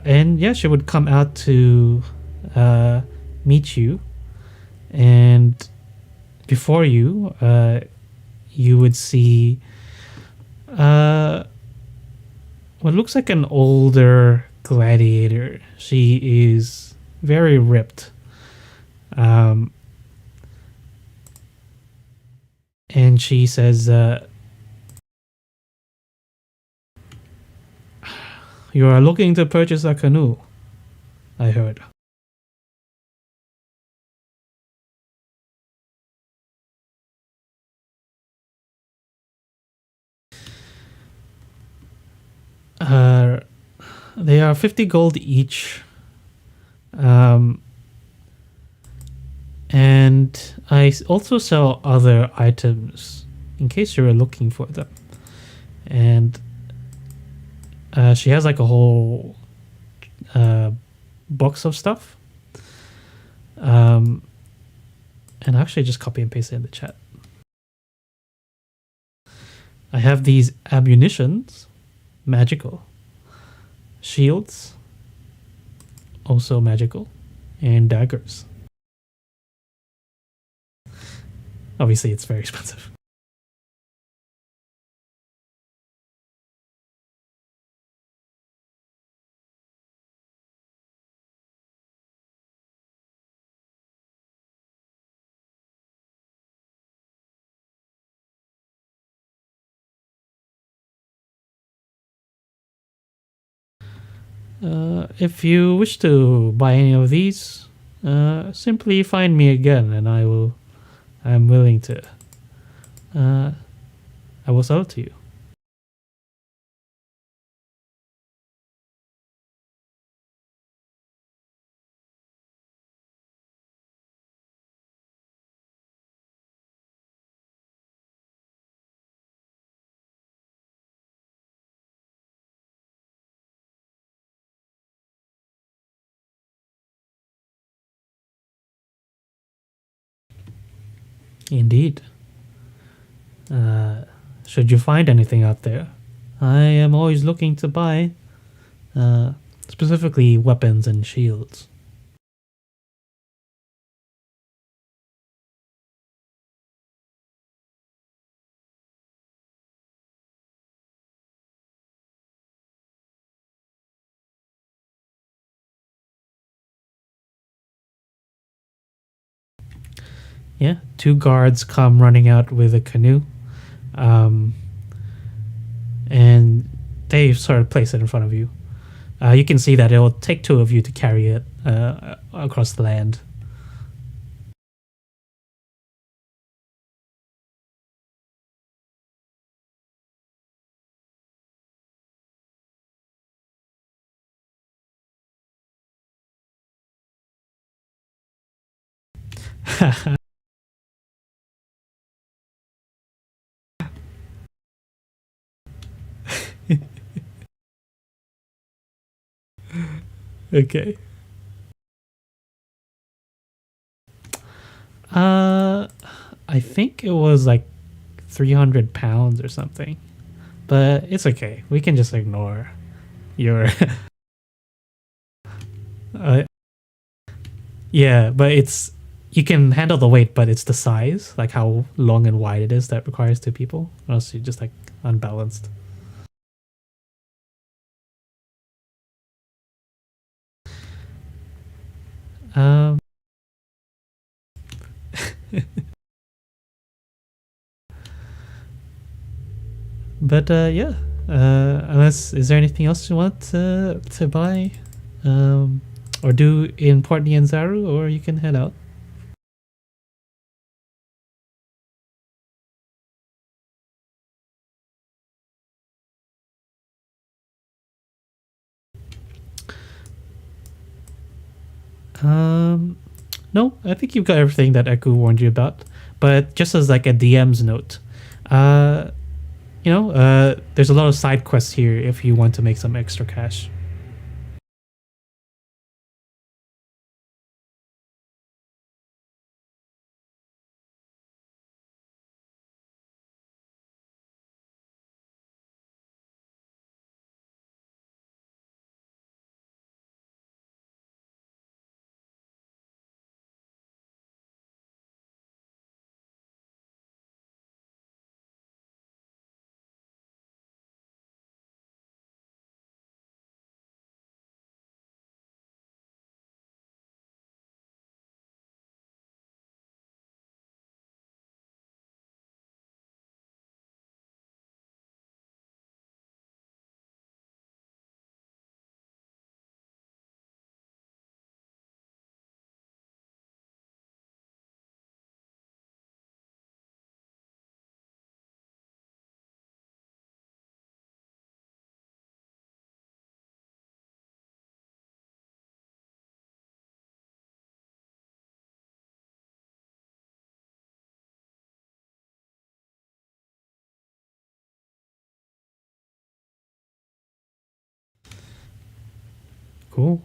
And yeah, she would come out to meet you, and before you, you would see uh, what looks like an older gladiator. She is very ripped. Um, and she says, you are looking to purchase a canoe, I heard. Uh, they are 50 gold each. Um, and I also sell other items in case you were looking for them. And she has like a whole uh, box of stuff. Um, and I actually just copy and paste it in the chat. I have these ammunitions, magical. Shields, also magical. And daggers. Obviously, it's very expensive. If you wish to buy any of these, simply find me again, and I'm willing to. Uh, I will sell it to you. Indeed. Uh, should you find anything out there, I am always looking to buy, uh, specifically weapons and shields. Yeah, two guards come running out with a canoe, um, and they sort of place it in front of you. You can see that it will take two of you to carry it across the land. Okay. Uh, I think it was like 300 pounds or something, but it's okay. We can just ignore your. uh, yeah, but it's you can handle the weight, but it's the size, like how long and wide it is, that requires two people. Or else you're just like unbalanced. Um, but yeah. Unless is there anything else you want to buy, um, or do in Port Nyanzaru, or you can head out. Um, no, I think you've got everything that Eku warned you about. But just as like a DM's note, uh, there's a lot of side quests here if you want to make some extra cash. Cool.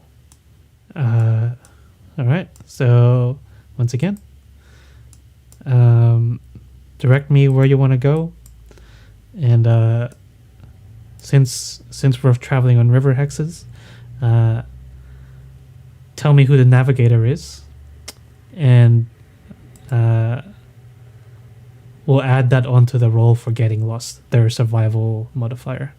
Uh, all right. So once again, um, direct me where you want to go, and since we're traveling on river hexes, uh, tell me who the navigator is, and uh, we'll add that onto the roll for getting lost, their survival modifier.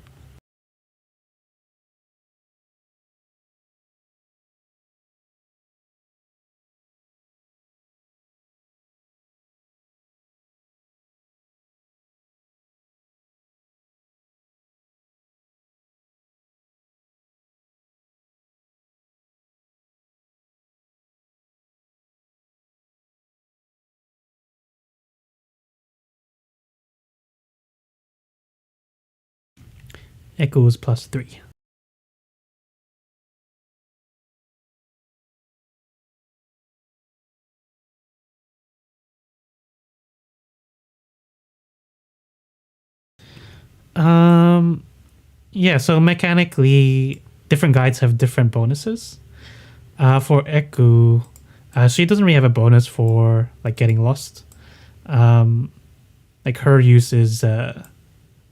Echoes +3. Um, yeah, so mechanically, different guides have different bonuses. For Echo, she doesn't really have a bonus for like getting lost. Um, like her use is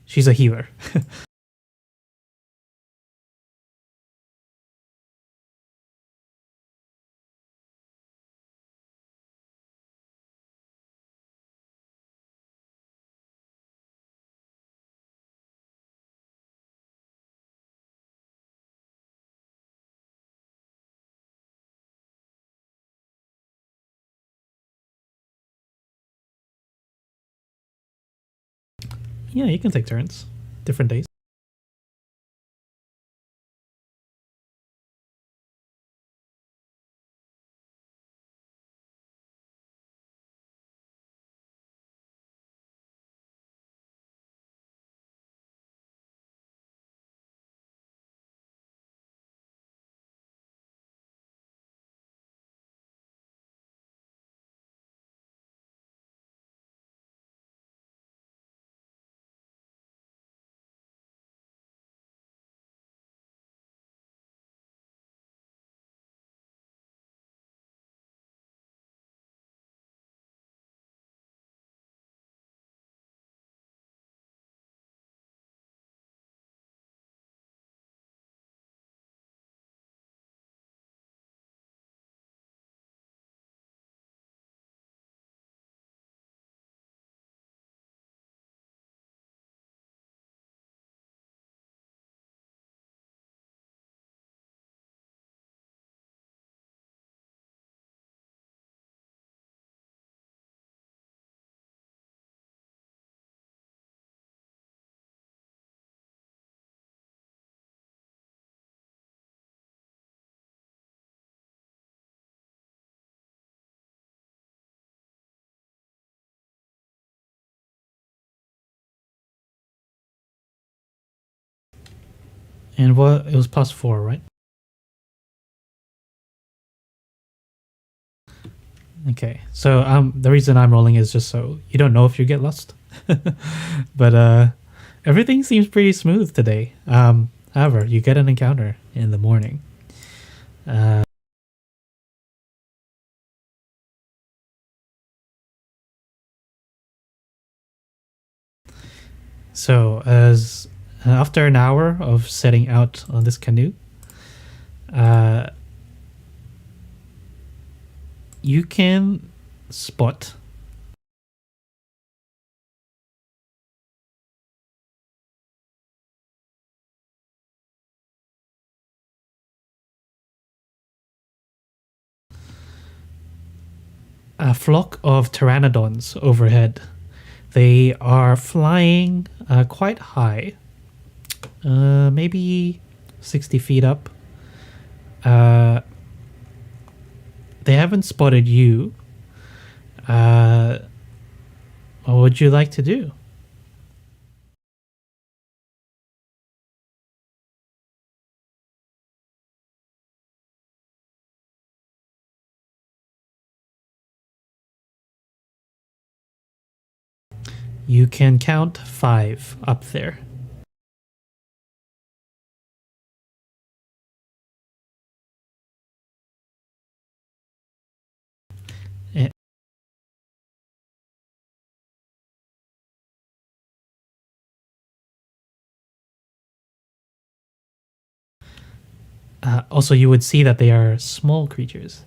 she's a healer. Yeah, you can take turns, different days. And what it was +4, right? Okay, so the reason I'm rolling is just so you don't know if you get lost. But everything seems pretty smooth today. However, you get an encounter in the morning. Uh, so as after an hour of setting out on this canoe, uh, you can spot a flock of pteranodons overhead. They are flying quite high, maybe 60 feet up. Uh, they haven't spotted you. Uh, what would you like to do? You can count 5 up there. Eh, also, you would see that they are small creatures.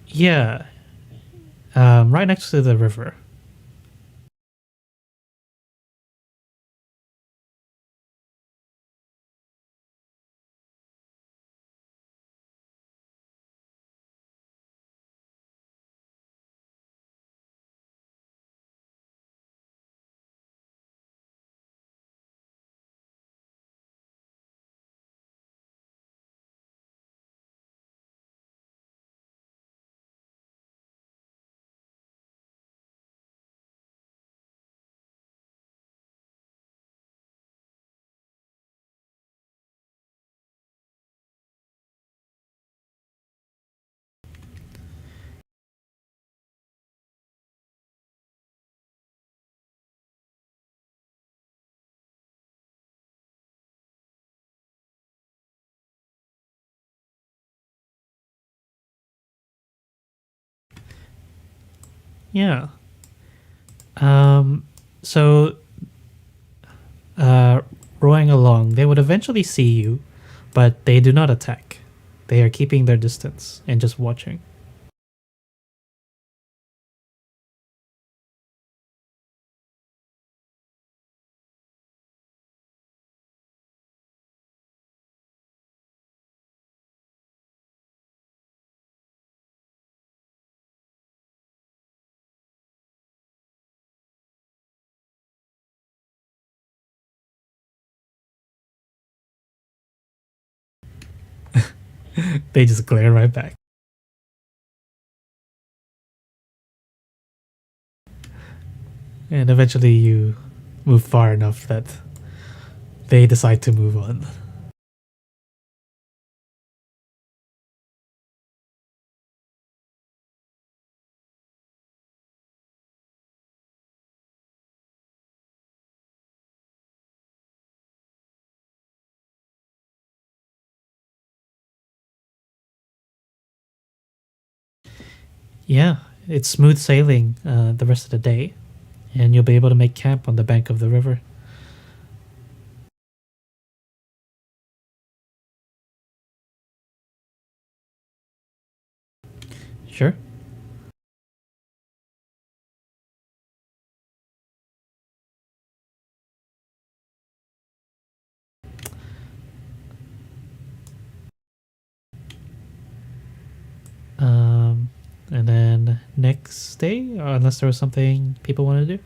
Yeah, right next to the river. Yeah. So uh, rowing along, they would eventually see you, but they do not attack. They are keeping their distance and just watching. They just glare right back. And eventually you move far enough that they decide to move on. Yeah, it's smooth sailing the rest of the day, and you'll be able to make camp on the bank of the river. Sure. Um, and then next day, unless there was something people want to do.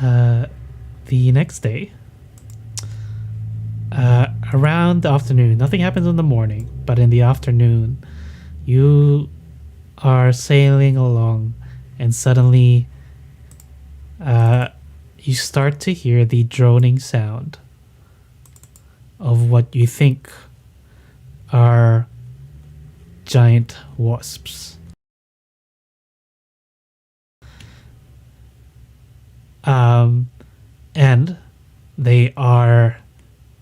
Uh, the next day, around the afternoon, nothing happens in the morning, but in the afternoon, you are sailing along, and suddenly, you start to hear the droning sound of what you think are giant wasps. Um, and they are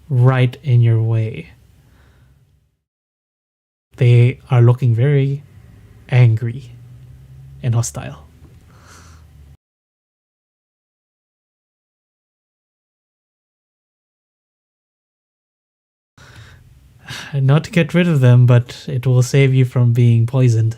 right in your way. They are looking very angry and hostile. Not to get rid of them, but it will save you from being poisoned.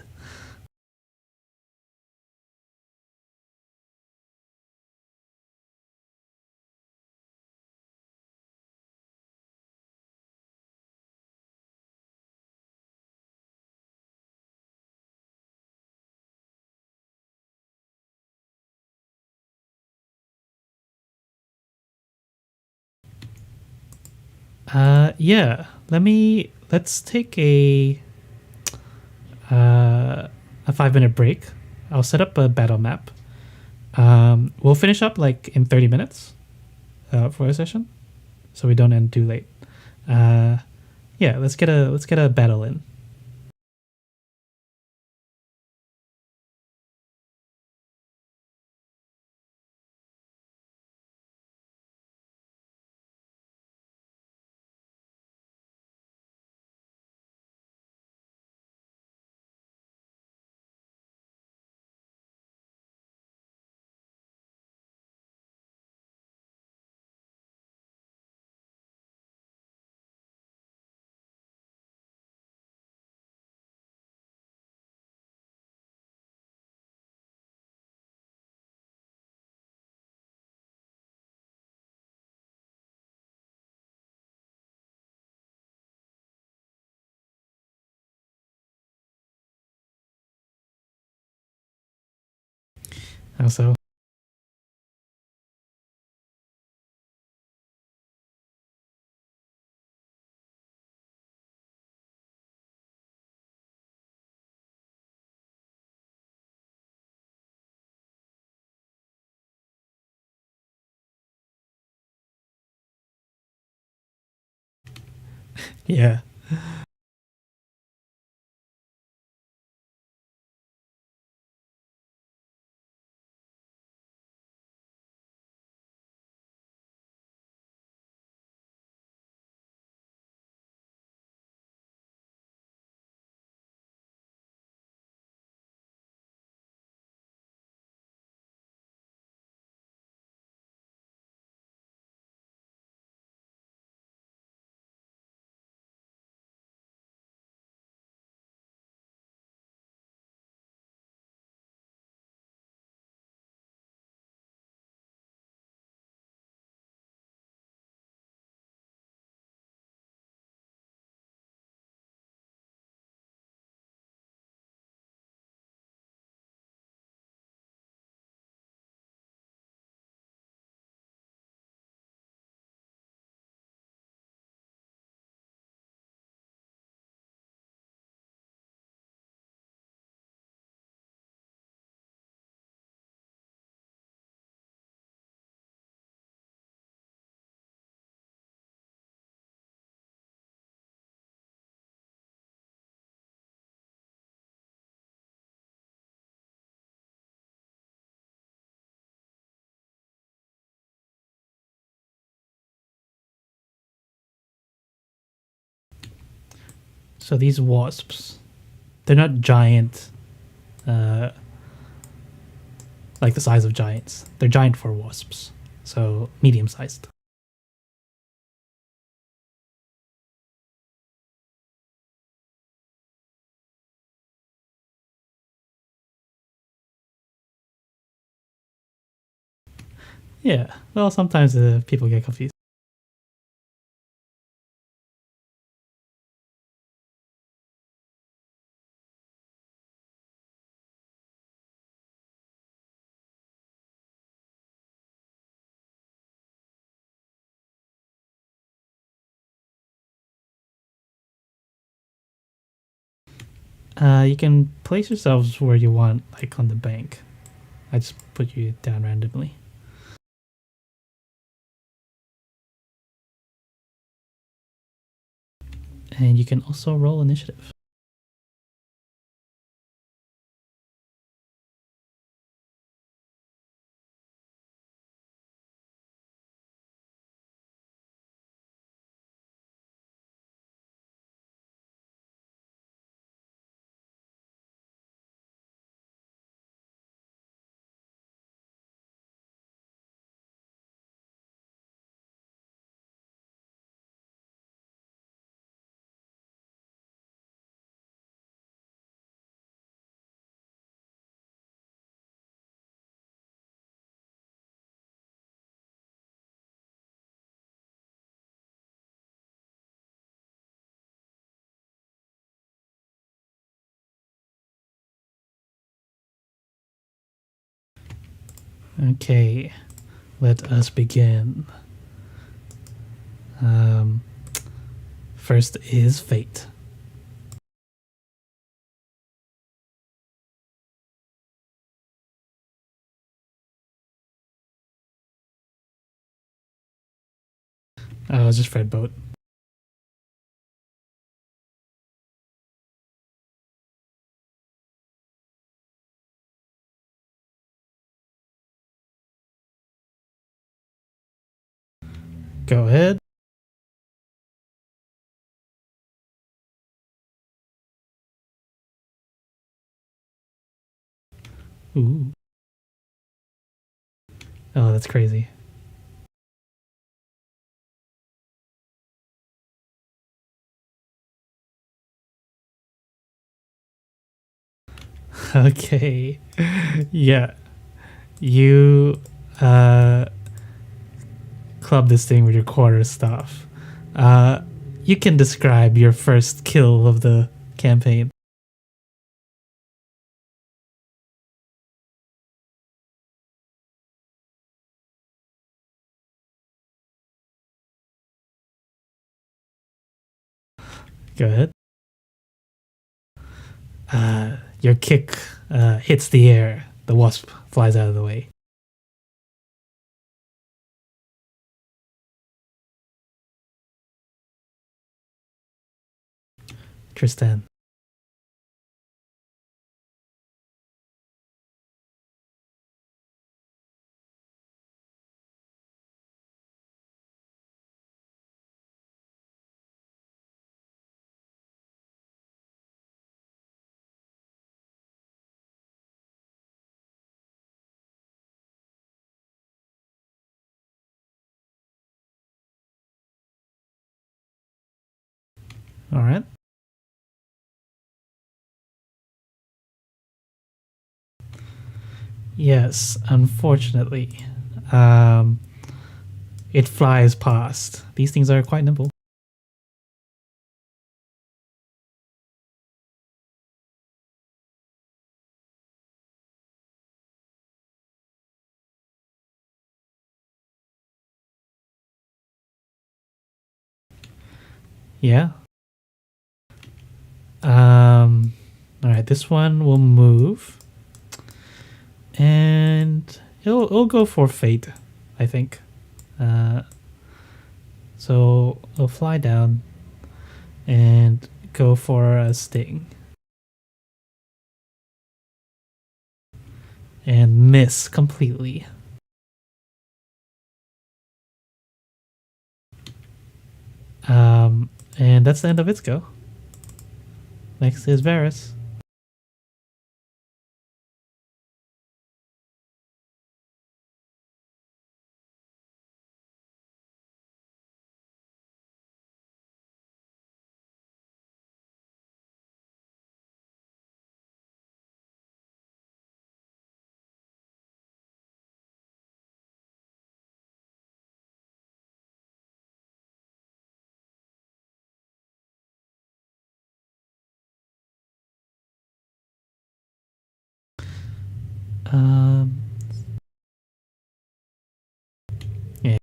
Yeah. Let's take a 5 minute break. I'll set up a battle map. We'll finish up like in 30 minutes for a session, so we don't end too late. Uh, yeah, let's get a battle in. How so? Yeah. So these wasps, they're not giant, uh, like the size of giants. They're giant for wasps, so medium sized. Yeah. Well, sometimes people get confused. You can place yourselves where you want, like on the bank. I just put you down randomly. And you can also roll initiative. Okay, let us begin. Um, First is fate. Oh, it's just Fred Boat. Go ahead. Ooh. Oh, that's crazy. Okay. Yeah. You club this thing with your quarterstaff. Uh, you can describe your first kill of the campaign. Go ahead. Your kick hits the air. The wasp flies out of the way. Tristan. All right. Yes, unfortunately. Um, it flies past. These things are quite nimble. Yeah. All right, this one will move. And it'll go for fate, I think. So it'll fly down and go for a sting. And miss completely. And that's the end of its go. Next is Varus. Um, yeah.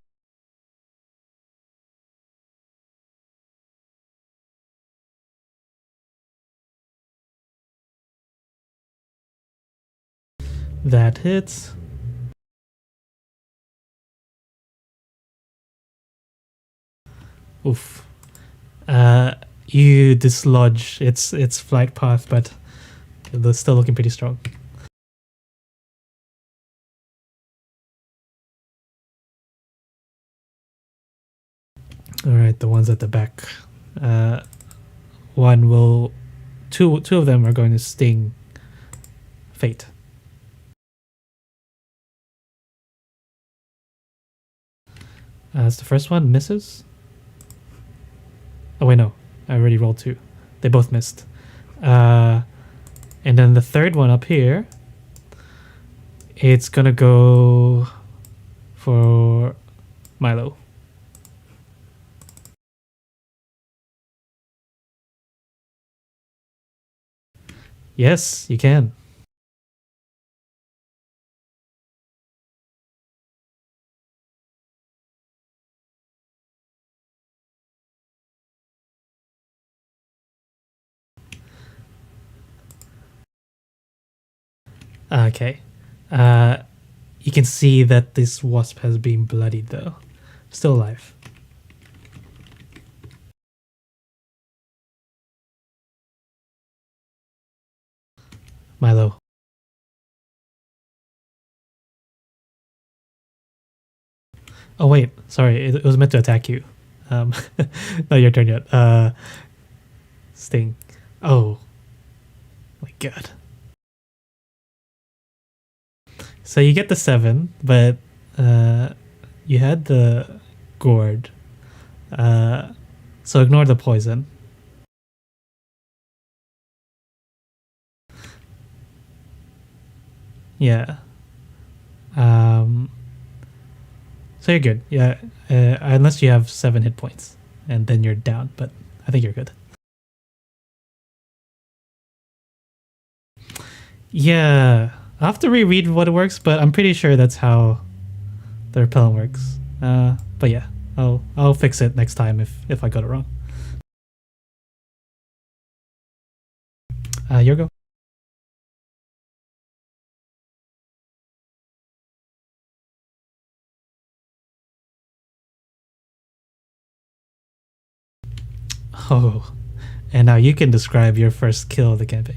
That hits. Oof. You dislodge its flight path, but they're still looking pretty strong. All right, the ones at the back. One will, two of them are going to sting Fate. As the first one misses. Oh wait, no, I already rolled two. They both missed. And then the third one up here, it's gonna go for Milo. Yes, you can. Okay. You can see that this wasp has been bloodied though. Still alive. Milo. Oh wait, sorry, it was meant to attack you. Not your turn yet. Sting. Oh my god. So you get the 7, but you had the gourd. So ignore the poison. Yeah. So you're good. Yeah. Unless you have 7 hit points, and then you're down. But I think you're good. Yeah. I have to reread what it works, but I'm pretty sure that's how the repellent works. But yeah, I'll fix it next time if I got it wrong. Your go. Oh, and now you can describe your first kill of the campaign.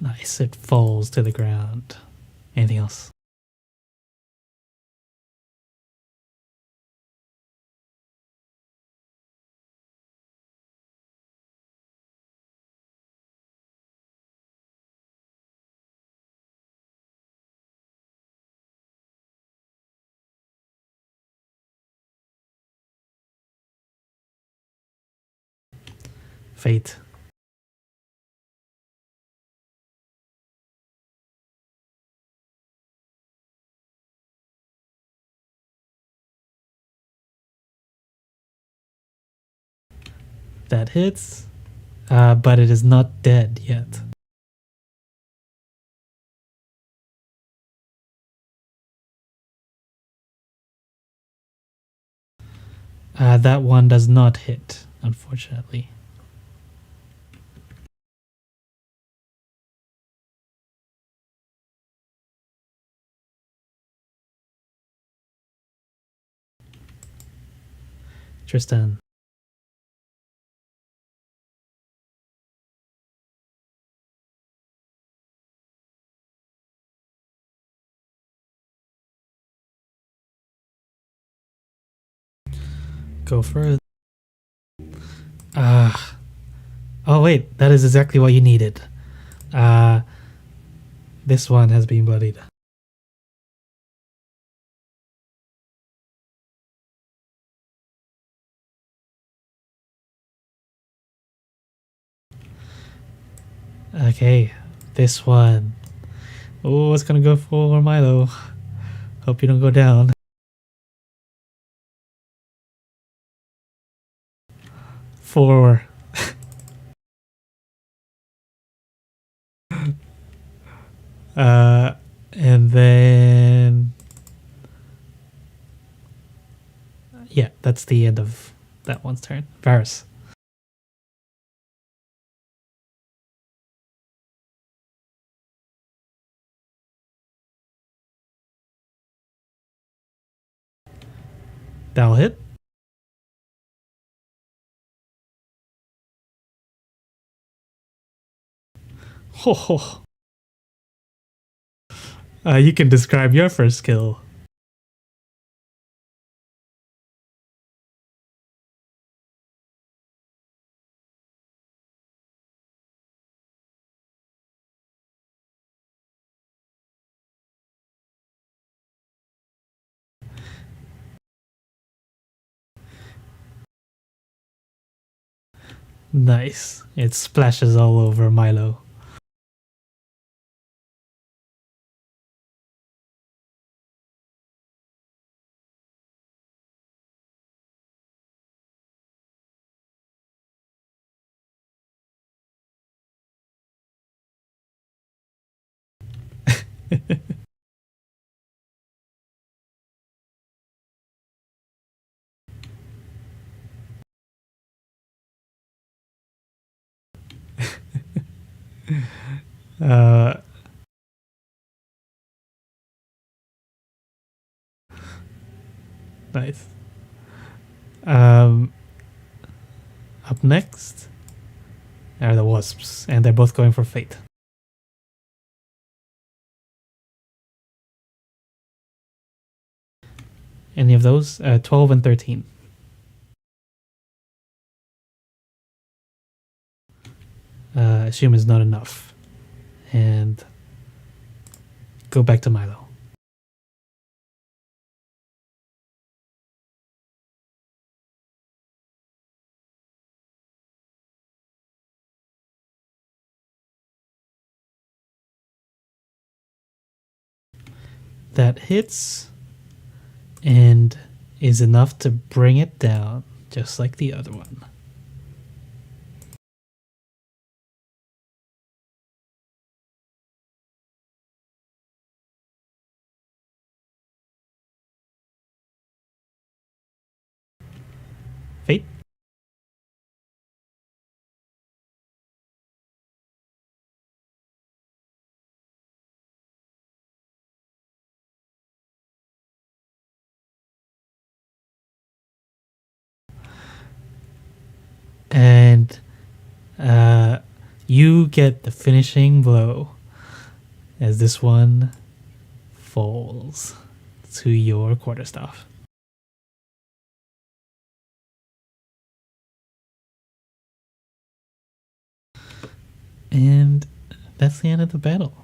Nice. It falls to the ground. Anything else? Fate. That hits, but it is not dead yet. That one does not hit, unfortunately. Tristan. Go for it. Oh wait, that is exactly what you needed. This one has been bloodied. Okay, this one. Oh, it's gonna go for Milo. Hope you don't go down. 4. And then yeah, that's the end of that one's turn. Varus. That'll hit. Ho ho. You can describe your first kill. Nice. It splashes all over Milo. uh, nice. Up next are the wasps, and they're both going for fate. Any of those? 12 and 13. Assume is not enough. And go back to Milo. That hits and is enough to bring it down. just like the other one. Fate. And you get the finishing blow as this one falls to your quarterstaff. And that's the end of the battle.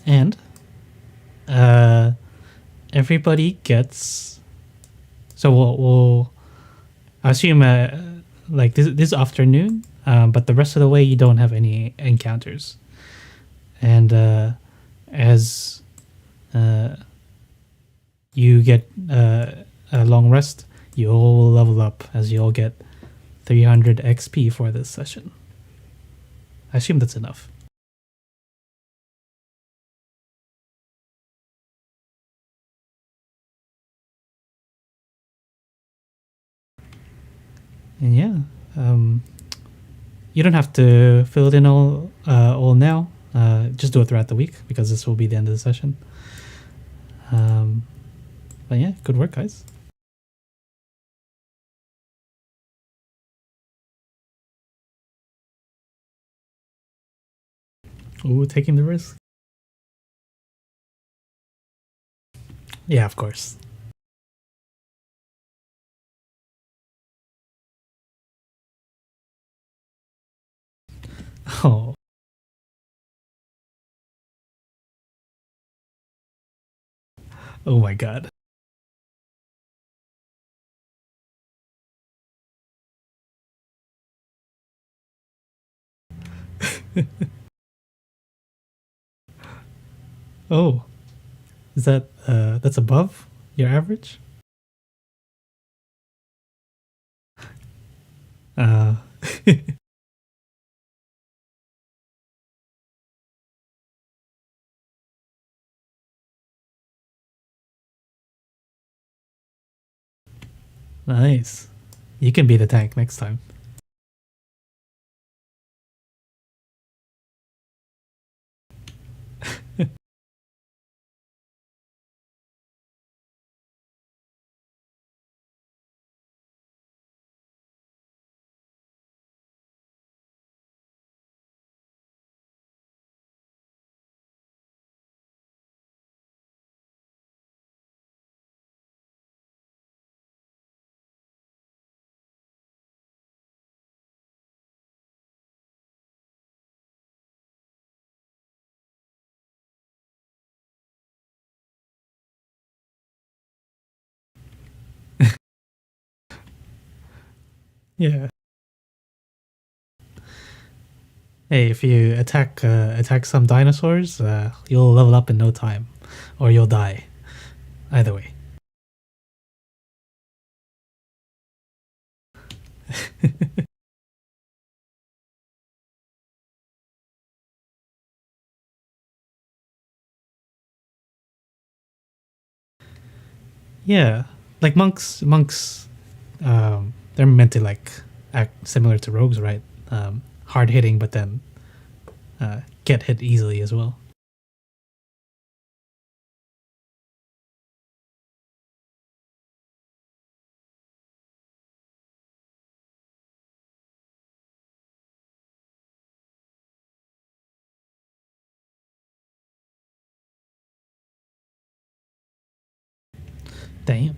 And everybody gets. So we'll I assume like this afternoon, but the rest of the way you don't have any encounters. And as you get a long rest, you all will level up as you all get 300 XP for this session. I assume that's enough. And yeah, you don't have to fill it in all now. Just do it throughout the week because this will be the end of the session. But yeah, good work, guys. Ooh, taking the risk. Yeah, of course. Oh. Oh my god. Oh. Is that that's above your average? Uh nice. You can be the tank next time. Yeah. Hey, if you attack some dinosaurs, you'll level up in no time, or you'll die. Either way. Yeah, like monks, they're meant to like act similar to rogues, right? Hard hitting, but then get hit easily as well. Damn.